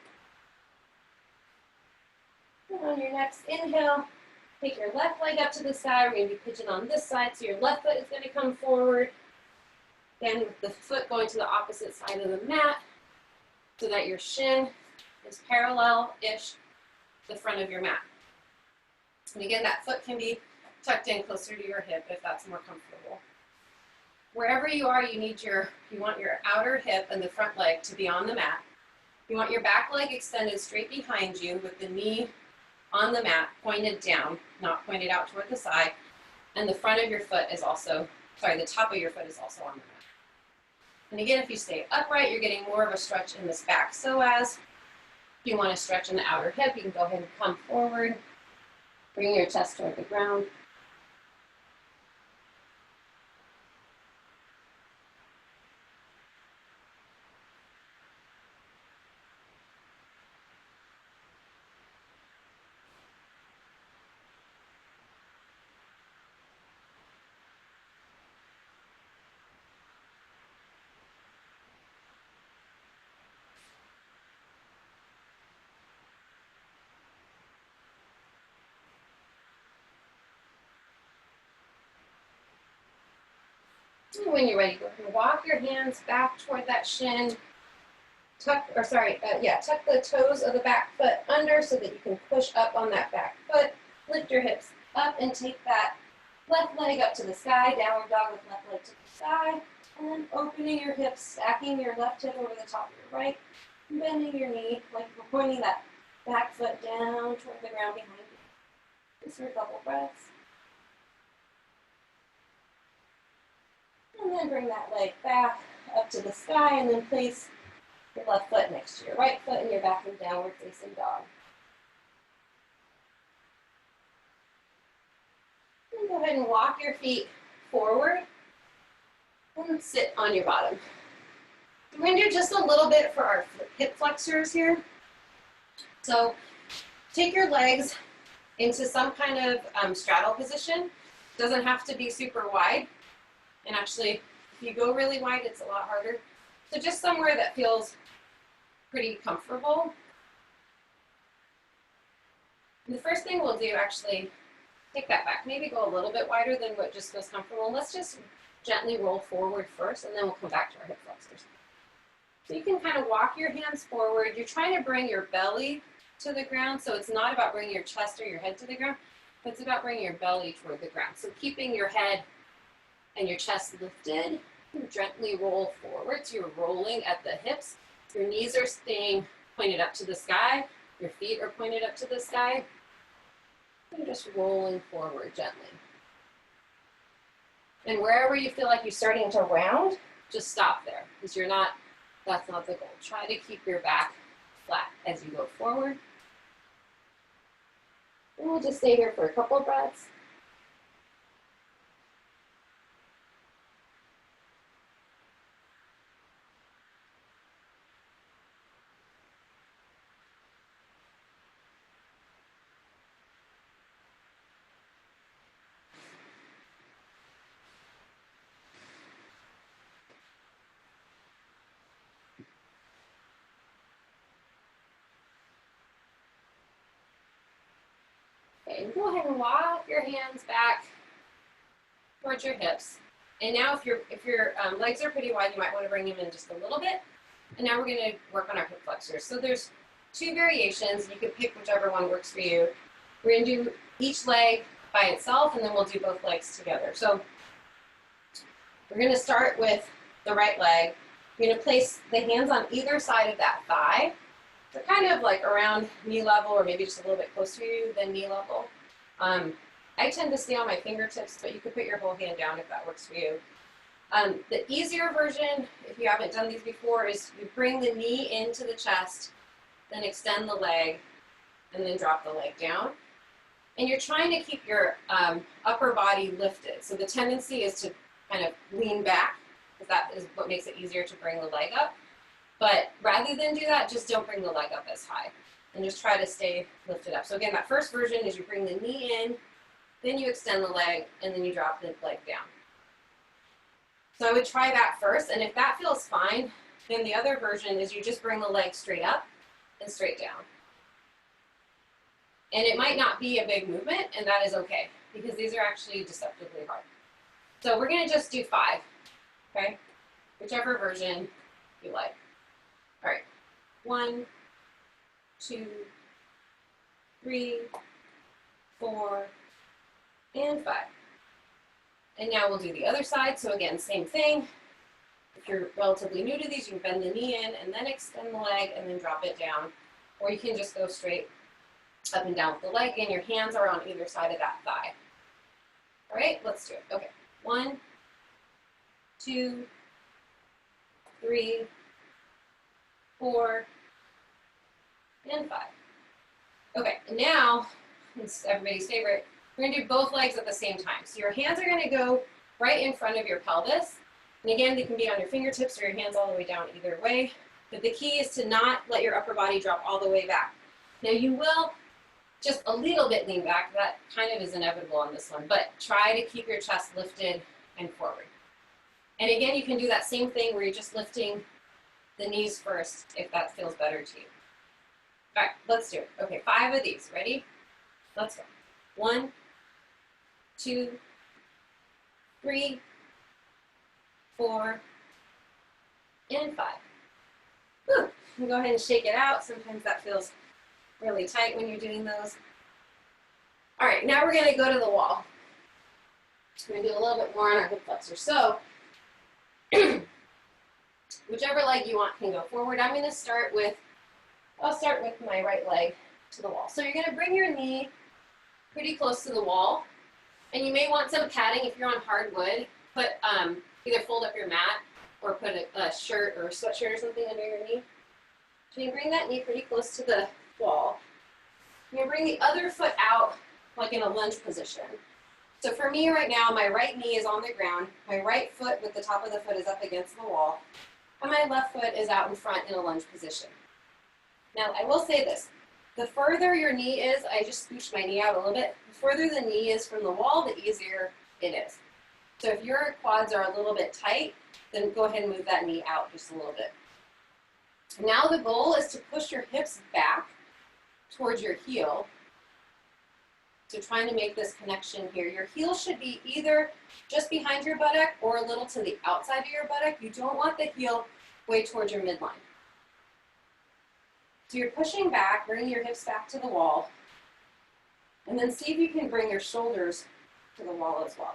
A: And on your next inhale, take your left leg up to the sky. We're going to be pigeon on this side, so your left foot is going to come forward. Then with the foot going to the opposite side of the mat, so that your shin is parallel-ish the front of your mat. And again, that foot can be tucked in closer to your hip if that's more comfortable. Wherever you are, you want your outer hip and the front leg to be on the mat. You want your back leg extended straight behind you with the knee on the mat, pointed down, not pointed out toward the side. And the front of your foot is also, the top of your foot is also on the mat. And again, if you stay upright, you're getting more of a stretch in this back psoas. If you want to stretch in the outer hip, you can go ahead and come forward. Bring your chest toward the ground. And when you're ready, go ahead and walk your hands back toward that shin. Tuck the toes of the back foot under so that you can push up on that back foot. Lift your hips up and take that left leg up to the sky, downward dog with left leg to the sky. And then opening your hips, stacking your left hip over the top of your right, and bending your knee, like you're pointing that back foot down toward the ground behind you. Just for a couple breaths. And then bring that leg back up to the sky, and then place your left foot next to your right foot, and you're back in downward facing dog. And go ahead and walk your feet forward and sit on your bottom. We're going to do just a little bit for our hip flexors here. So take your legs into some kind of straddle position. Doesn't have to be super wide. And actually, if you go really wide, it's a lot harder. So just somewhere that feels pretty comfortable. And the first thing we'll do, actually, take that back. Maybe go a little bit wider than what just feels comfortable. Let's just gently roll forward first, and then we'll come back to our hip flexors. So you can kind of walk your hands forward. You're trying to bring your belly to the ground, so it's not about bringing your chest or your head to the ground, but it's about bringing your belly toward the ground. So keeping your head and your chest lifted, you gently roll forward. So you're rolling at the hips. Your knees are staying pointed up to the sky. Your feet are pointed up to the sky. You're just rolling forward gently. And wherever you feel like you're starting to round, just stop there, because that's not the goal. Try to keep your back flat as you go forward. And we'll just stay here for a couple of breaths. Okay, and go ahead and walk your hands back towards your hips. And now if your legs are pretty wide, you might want to bring them in just a little bit. And now we're going to work on our hip flexors. So there's two variations. You can pick whichever one works for you. We're going to do each leg by itself, and then we'll do both legs together. So we're going to start with the right leg. You're going to place the hands on either side of that thigh. So kind of like around knee level, or maybe just a little bit closer to you than knee level. I tend to stay on my fingertips, but you could put your whole hand down if that works for you. The easier version, if you haven't done these before, is you bring the knee into the chest, then extend the leg, and then drop the leg down. And you're trying to keep your upper body lifted. So the tendency is to kind of lean back, because that is what makes it easier to bring the leg up. But rather than do that, just don't bring the leg up as high. And just try to stay lifted up. So again, that first version is you bring the knee in, then you extend the leg, and then you drop the leg down. So I would try that first, and if that feels fine, then the other version is you just bring the leg straight up and straight down. And it might not be a big movement, and that is okay, because these are actually deceptively hard. So we're going to just do 5, okay? Whichever version you like. All right, 1, 2, 3, 4, and 5. And now we'll do the other side. So again, same thing. If you're relatively new to these, you can bend the knee in and then extend the leg and then drop it down. Or you can just go straight up and down with the leg, and your hands are on either side of that thigh. All right, let's do it. Okay, 1, 2, 3, 4, and 5. Okay, and now, it's everybody's favorite, we're going to do both legs at the same time. So your hands are going to go right in front of your pelvis. And again, they can be on your fingertips or your hands all the way down either way. But the key is to not let your upper body drop all the way back. Now you will just a little bit lean back. That kind of is inevitable on this one. But try to keep your chest lifted and forward. And again, you can do that same thing where you're just lifting the knees first if that feels better to you. All right, let's do it. Okay, 5 of these. Ready? Let's go. 1, 2, 3, 4, and 5. Whew. You go ahead and shake it out. Sometimes that feels really tight when you're doing those. All right, now we're going to go to the wall. We're going to do a little bit more on our hip flexor. So, whichever leg you want can go forward. I'm going to start with, I'll start with my right leg to the wall. So you're going to bring your knee pretty close to the wall. And you may want some padding if you're on hardwood. Put either fold up your mat or put a shirt or a sweatshirt or something under your knee. So you bring that knee pretty close to the wall. You're going to bring the other foot out like in a lunge position. So for me right now, my right knee is on the ground. My right foot with the top of the foot is up against the wall. And my left foot is out in front in a lunge position. Now, I will say this. The further your knee is, I just scooched my knee out a little bit. The further the knee is from the wall, the easier it is. So if your quads are a little bit tight, then go ahead and move that knee out just a little bit. Now the goal is to push your hips back towards your heel. So trying to make this connection here. Your heel should be either just behind your buttock or a little to the outside of your buttock. You don't want the heel way towards your midline. So you're pushing back, bringing your hips back to the wall, and then see if you can bring your shoulders to the wall as well.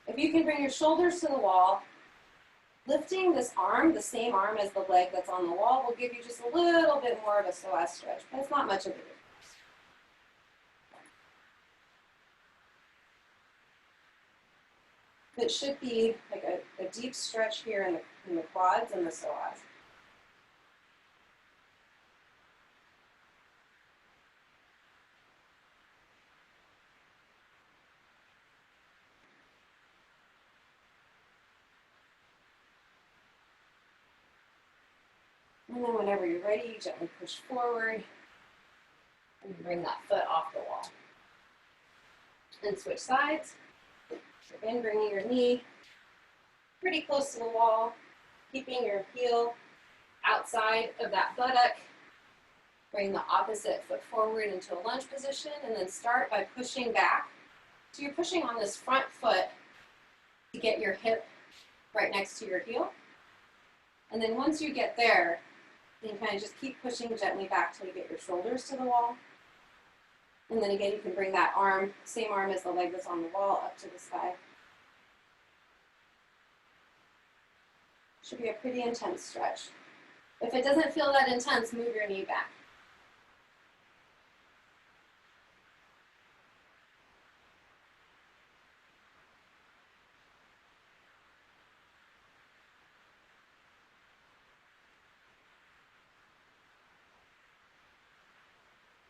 A: If you can bring your shoulders to the wall, lifting this arm, the same arm as the leg that's on the wall, will give you just a little bit more of a psoas stretch, but it's not much of a difference. It should be like a deep stretch here in the quads and the psoas. And then whenever you're ready, you gently push forward and bring that foot off the wall. And switch sides. Again, bringing your knee pretty close to the wall, keeping your heel outside of that buttock. Bring the opposite foot forward into a lunge position, and then start by pushing back. So you're pushing on this front foot to get your hip right next to your heel. And then once you get there, you can kind of just keep pushing gently back till you get your shoulders to the wall. And then again, you can bring that arm, same arm as the leg that's on the wall, up to the sky. Should be a pretty intense stretch. If it doesn't feel that intense, move your knee back.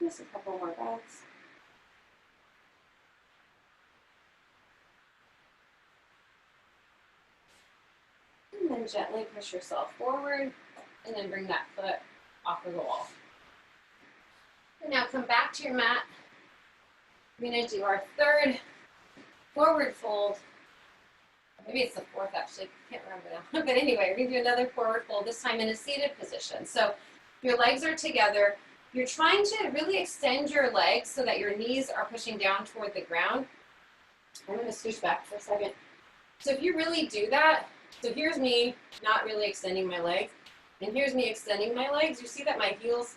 A: Just a couple more breaths. And then gently push yourself forward, and then bring that foot off of the wall. And now come back to your mat. We're going to do our third forward fold. Maybe it's the fourth, actually. I can't remember now. But anyway, we're going to do another forward fold, this time in a seated position. So your legs are together. You're trying to really extend your legs so that your knees are pushing down toward the ground. I'm going to switch back for a second. So if you really do that, so here's me not really extending my legs, and here's me extending my legs. You see that my heels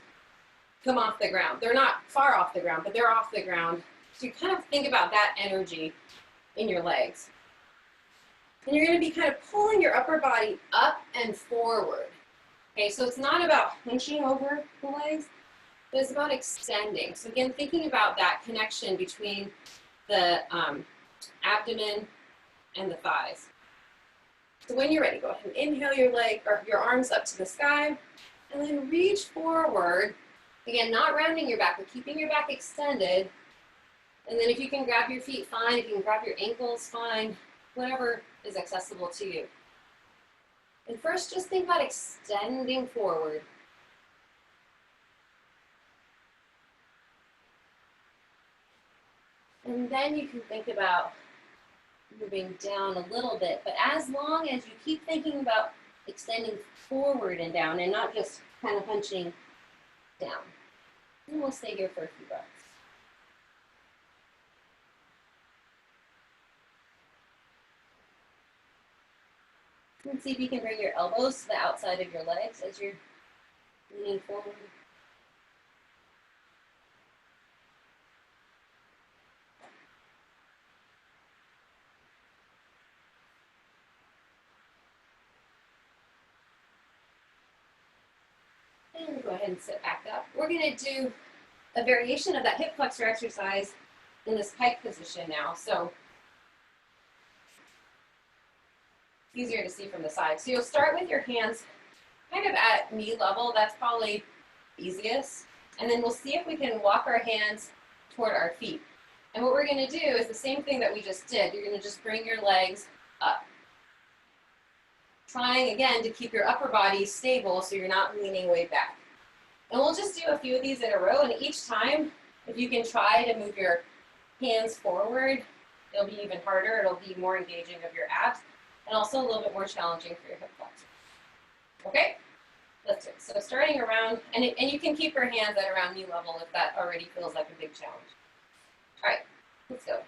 A: come off the ground. They're not far off the ground, but they're off the ground. So you kind of think about that energy in your legs. And you're going to be kind of pulling your upper body up and forward. Okay, so it's not about hunching over the legs, but it's about extending. So again, thinking about that connection between the abdomen and the thighs. So when you're ready, go ahead and inhale your leg or your arms up to the sky, and then reach forward. Again, not rounding your back, but keeping your back extended. And then if you can grab your feet, fine. If you can grab your ankles, fine. Whatever is accessible to you. And first, just think about extending forward. And then you can think about moving down a little bit, but as long as you keep thinking about extending forward and down and not just kind of hunching down. And we'll stay here for a few breaths. And see if you can bring your elbows to the outside of your legs as you're leaning forward. And go ahead and sit back up. We're going to do a variation of that hip flexor exercise in this pike position now. So easier to see from the side. So you'll start with your hands kind of at knee level. That's probably easiest. And then we'll see if we can walk our hands toward our feet. And what we're going to do is the same thing that we just did. You're going to just bring your legs up. Trying again to keep your upper body stable so you're not leaning way back. And we'll just do a few of these in a row, and each time, if you can try to move your hands forward, it'll be even harder. It'll be more engaging of your abs, and also a little bit more challenging for your hip flexors. Okay? Let's do it. So starting around, and you can keep your hands at around knee level if that already feels like a big challenge. All right, let's go.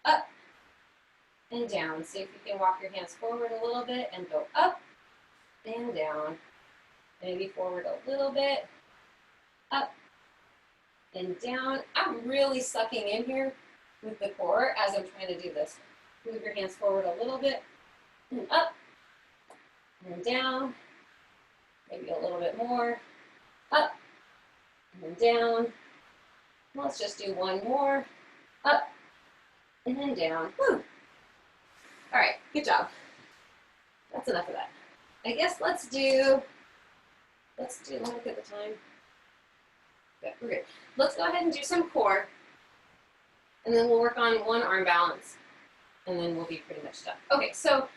A: Up and down. See if you can walk your hands forward a little bit and go up and down. Maybe forward a little bit, up and down. I'm really sucking in here with the core as I'm trying to do this. Move your hands forward a little bit, and up and down. Maybe a little bit more, up and down. Let's just do one more, up and then down. Woo. All right, good job. That's enough of that. I guess let's look at the time. Yeah, we're good. Let's go ahead and do some core, and then we'll work on one arm balance, and then we'll be pretty much done. Okay, so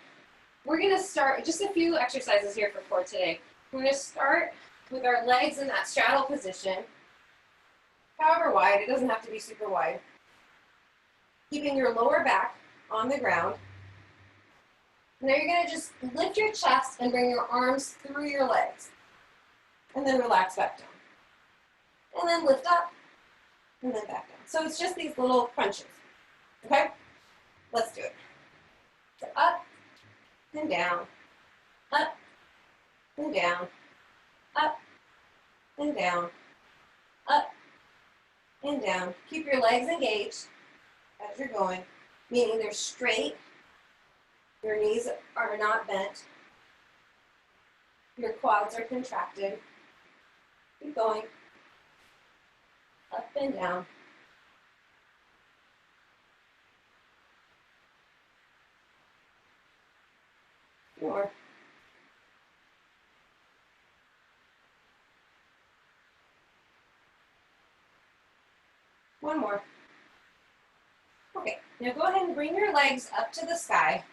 A: we're gonna start just a few exercises here for core today. We're gonna start with our legs in that straddle position, however wide, it doesn't have to be super wide. Keeping your lower back on the ground. Now you're gonna just lift your chest and bring your arms through your legs. And then relax back down. And then lift up, and then back down. So it's just these little crunches, okay? Let's do it. So up and down, up and down, up and down, up and down. Keep your legs engaged as you're going, meaning they're straight. Your knees are not bent. Your quads are contracted. Keep going. Up and down. More. One more. Okay, now go ahead and bring your legs up to the sky.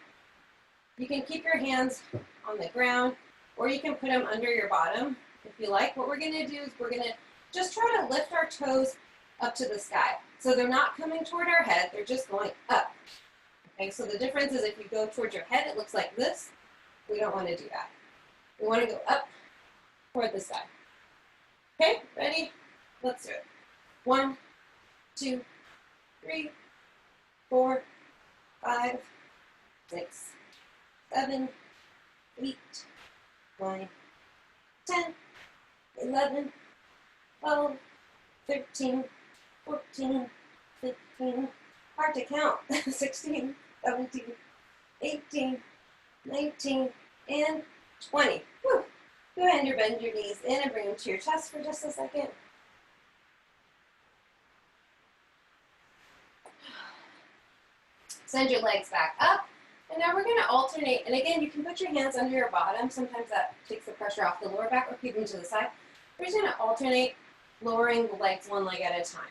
A: You can keep your hands on the ground, or you can put them under your bottom if you like. What we're going to do is we're going to just try to lift our toes up to the sky. So they're not coming toward our head, they're just going up. Okay, so the difference is if you go towards your head, it looks like this. We don't want to do that. We want to go up toward the sky. Okay, ready? Let's do it. 1, 2, 3, 4, 5, 6, 7, 8, 9, 10, 11, 12, 13, 14, 15, hard to count, 16, 17, 18, 19, and 20. Whew. Go ahead and bend your knees in and bring them to your chest for just a second. Send your legs back up. And now we're going to alternate. And again, you can put your hands under your bottom. Sometimes that takes the pressure off the lower back, or keep them to the side. We're just going to alternate lowering the legs one leg at a time.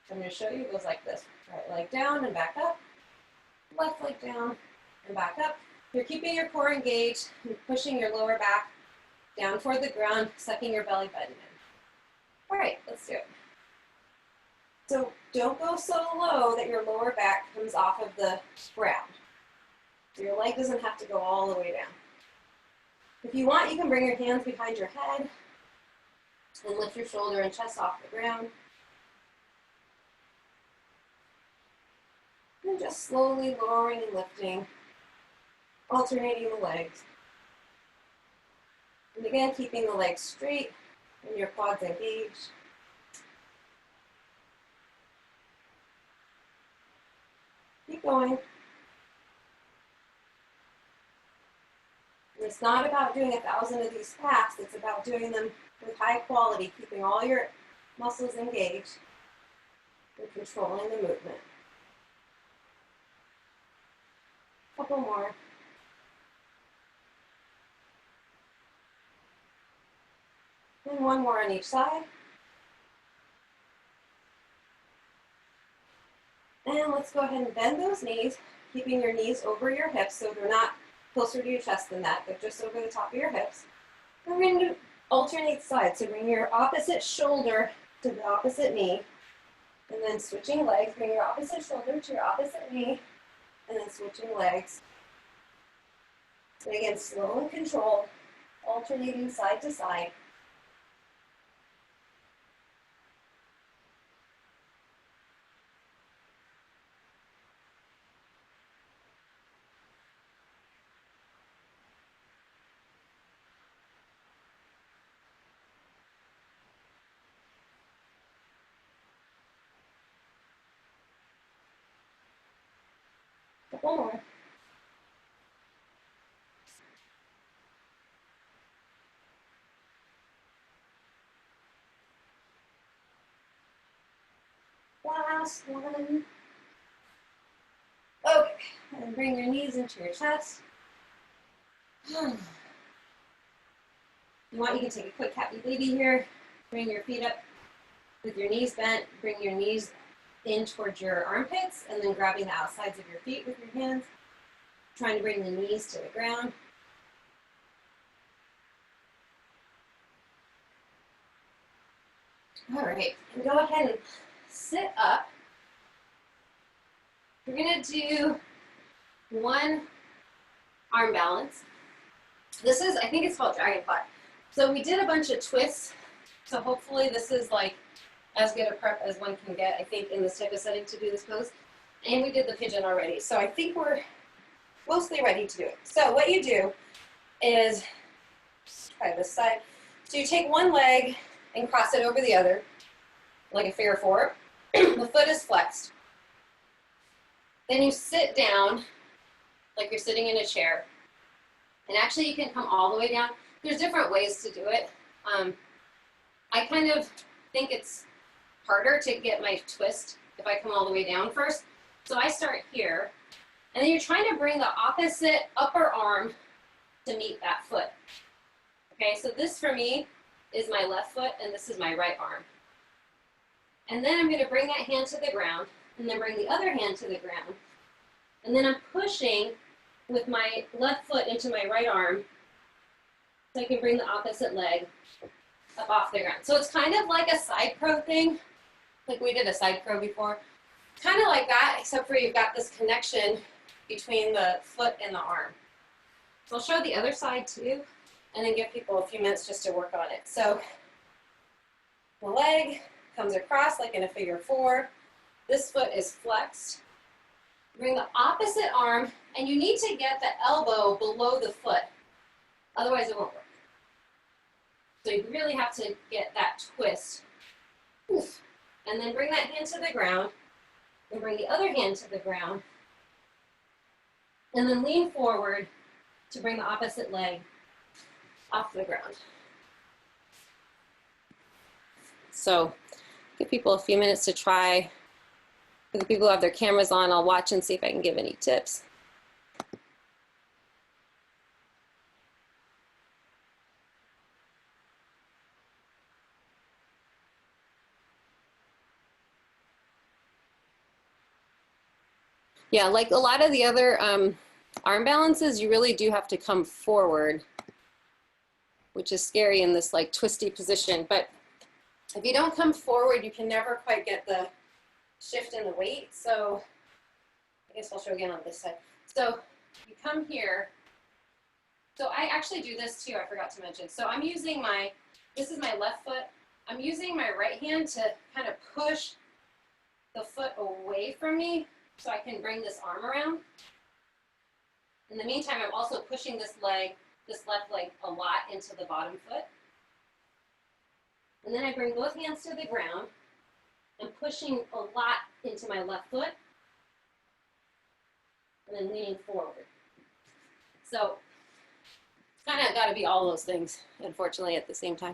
A: So I'm going to show you. It goes like this. Right leg down and back up. Left leg down and back up. You're keeping your core engaged and pushing your lower back down toward the ground, sucking your belly button in. All right, let's do it. So don't go so low that your lower back comes off of the ground. So your leg doesn't have to go all the way down. If you want, you can bring your hands behind your head and lift your shoulder and chest off the ground. And just slowly lowering and lifting, alternating the legs. And again, keeping the legs straight and your quads engaged. Keep going. And it's not about doing 1,000 of these fast, it's about doing them with high quality, keeping all your muscles engaged and controlling the movement. Couple more. And one more on each side. And let's go ahead and bend those knees, keeping your knees over your hips so they're not closer to your chest than that, but just over the top of your hips. And we're going to alternate sides. So bring your opposite shoulder to the opposite knee, and then switching legs. Bring your opposite shoulder to your opposite knee, and then switching legs. So again, slow and controlled, alternating side to side. Couple more. Last one. Okay, and bring your knees into your chest. You can take a quick happy baby here. Bring your feet up with your knees bent. Bring your knees in towards your armpits, and then grabbing the outsides of your feet with your hands. Trying to bring the knees to the ground. All right, and go ahead and sit up. We're gonna do one arm balance. This is, I think it's called dragonfly. So we did a bunch of twists. So hopefully this is like as good a prep as one can get, I think, in this type of setting to do this pose. And we did the pigeon already. So I think we're mostly ready to do it. So what you do is, try this side. So you take one leg and cross it over the other, like a figure four. The foot is flexed. Then you sit down, like you're sitting in a chair. And actually you can come all the way down. There's different ways to do it. I kind of think it's harder to get my twist if I come all the way down first. So I start here, and then you're trying to bring the opposite upper arm to meet that foot. Okay, so this for me is my left foot, and this is my right arm. And then I'm going to bring that hand to the ground, and then bring the other hand to the ground. And then I'm pushing with my left foot into my right arm so I can bring the opposite leg up off the ground. So it's kind of like a side crow thing, like we did a side crow before. Kind of like that, except for you've got this connection between the foot and the arm. So I'll show the other side too, and then give people a few minutes just to work on it. So the leg comes across like in a figure four. This foot is flexed. Bring the opposite arm, and you need to get the elbow below the foot. Otherwise it won't work. So you really have to get that twist. Oof. And then bring that hand to the ground, and bring the other hand to the ground. And then lean forward to bring the opposite leg off the ground. So give people a few minutes to try. For the people who have their cameras on, I'll watch and see if I can give any tips. Yeah, like a lot of the other arm balances, you really do have to come forward, which is scary in this like twisty position. But if you don't come forward, you can never quite get the shift in the weight. So I guess I'll show again on this side. So you come here. So I actually do this too, I forgot to mention. So I'm using this is my left foot. I'm using my right hand to kind of push the foot away from me so I can bring this arm around. In the meantime, I'm also pushing this left leg a lot into the bottom foot. And then I bring both hands to the ground. I'm pushing a lot into my left foot, and then leaning forward. So it's kind of got to be all those things, unfortunately, at the same time.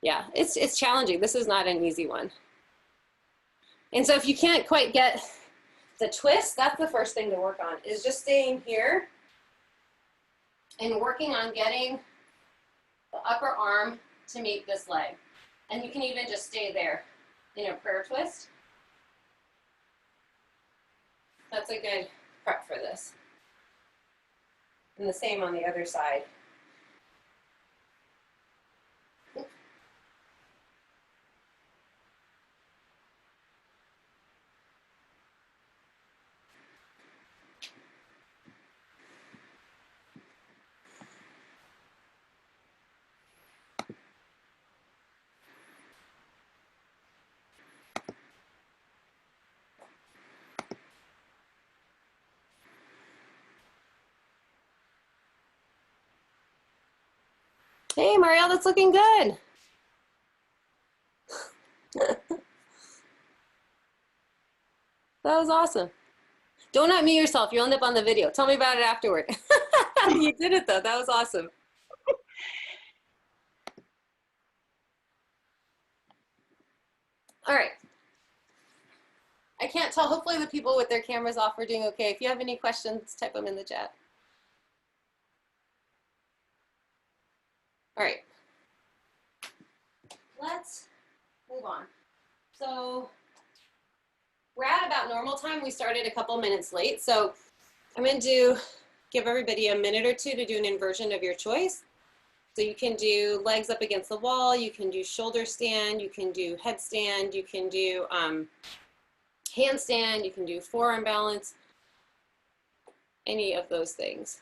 A: Yeah, it's challenging. This is not an easy one. And so if you can't quite get The twist, that's the first thing to work on, is just staying here and working on getting the upper arm to meet this leg. And you can even just stay there in a prayer twist. That's a good prep for this. And the same on the other side. Hey, Marielle, that's looking good. That was awesome. Don't unmute yourself. You'll end up on the video. Tell me about it afterward. You did it, though. That was awesome. All right. I can't tell. Hopefully the people with their cameras off are doing okay. If you have any questions, type them in the chat. All right. Let's move on. So we're at about normal time. We started a couple minutes late. So I'm going to give everybody a minute or two to do an inversion of your choice. So you can do legs up against the wall. You can do shoulder stand. You can do headstand. You can do handstand. You can do forearm balance. Any of those things.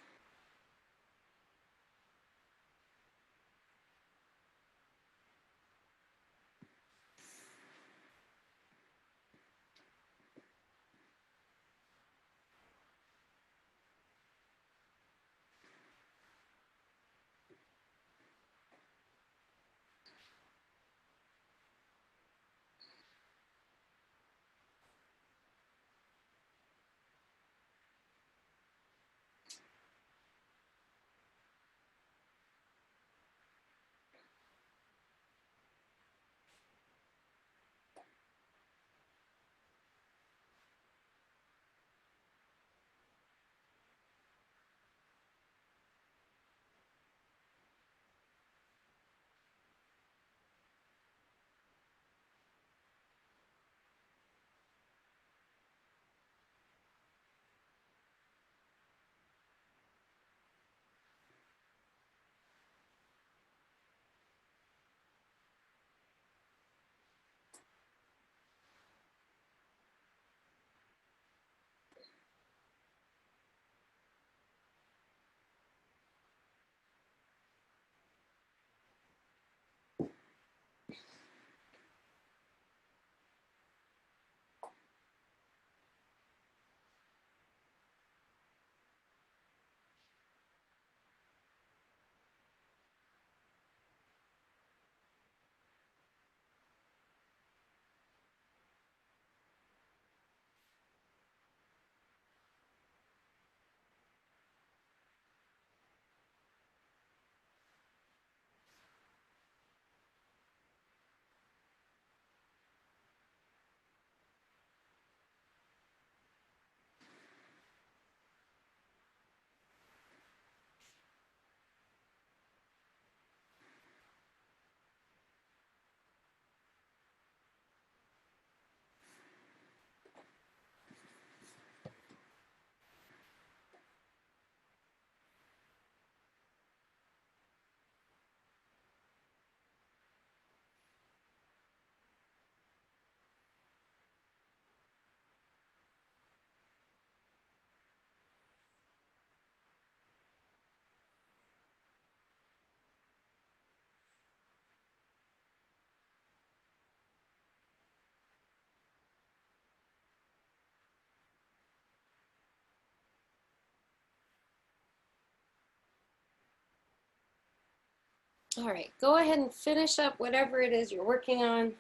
A: All right, go ahead and finish up whatever it is you're working on.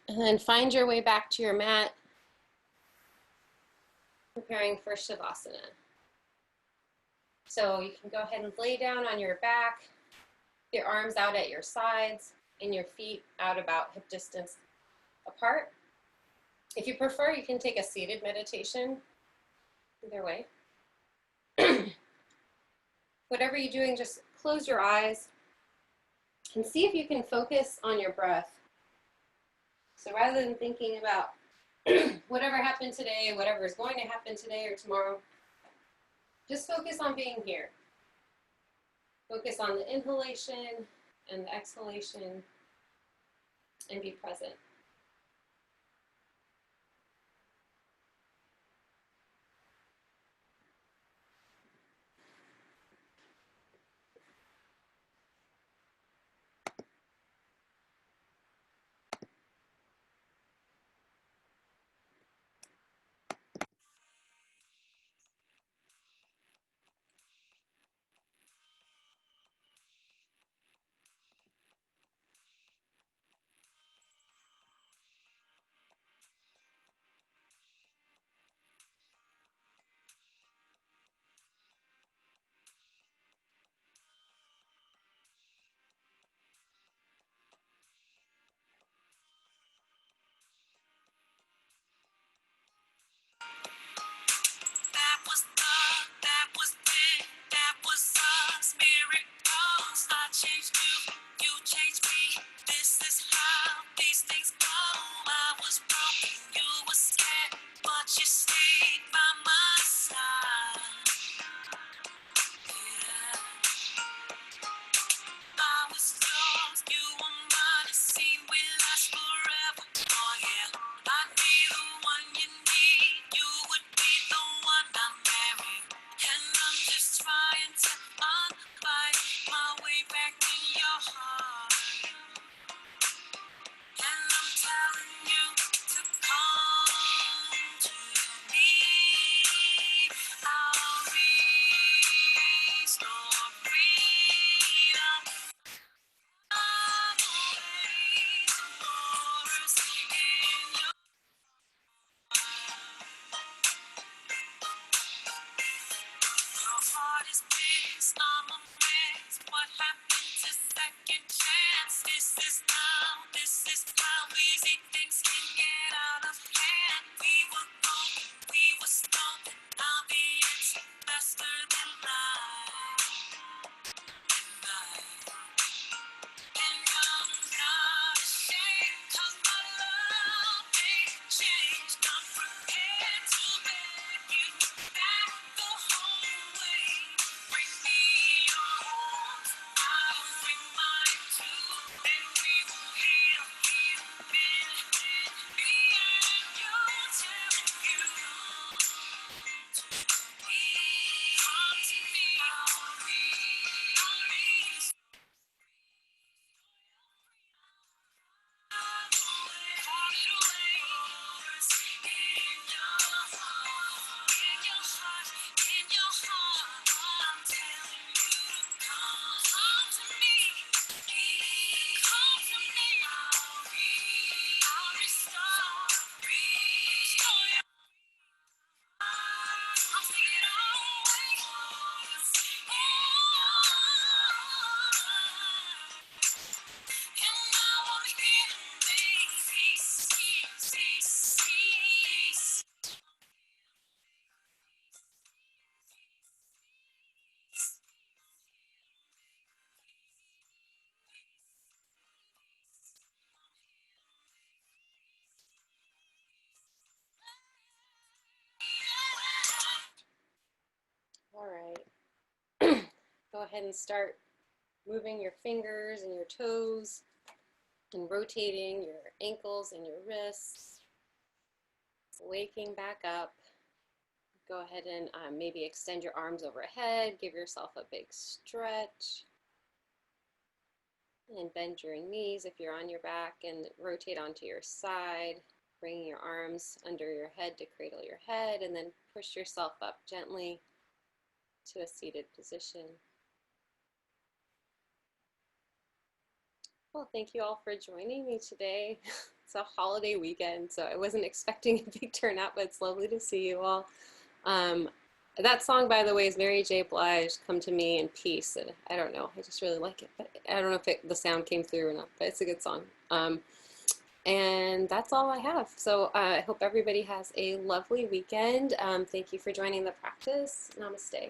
A: And then find your way back to your mat, preparing for Shavasana. So you can go ahead and lay down on your back, your arms out at your sides, and your feet out about hip distance apart. If you prefer, you can take a seated meditation, either way. Whatever you're doing, just close your eyes and see if you can focus on your breath. So rather than thinking about whatever happened today, whatever is going to happen today or tomorrow, just focus on being here. Focus on the inhalation and the exhalation and be present. All right. Go ahead and start moving your fingers and your toes and rotating your ankles and your wrists. Waking back up. Go ahead and maybe extend your arms overhead. Give yourself a big stretch. And bend your knees if you're on your back and rotate onto your side. Bring your arms under your head to cradle your head and then push yourself up gently to a seated position. Well, thank you all for joining me today. It's a holiday weekend, so I wasn't expecting a big turnout, but it's lovely to see you all. That song, by the way, is Mary J. Blige, Come to Me in Peace. And I don't know, I just really like it. But I don't know if the sound came through or not, but it's a good song.
B: And that's all I have. So I hope everybody has a lovely weekend. Thank you for joining the practice. Namaste.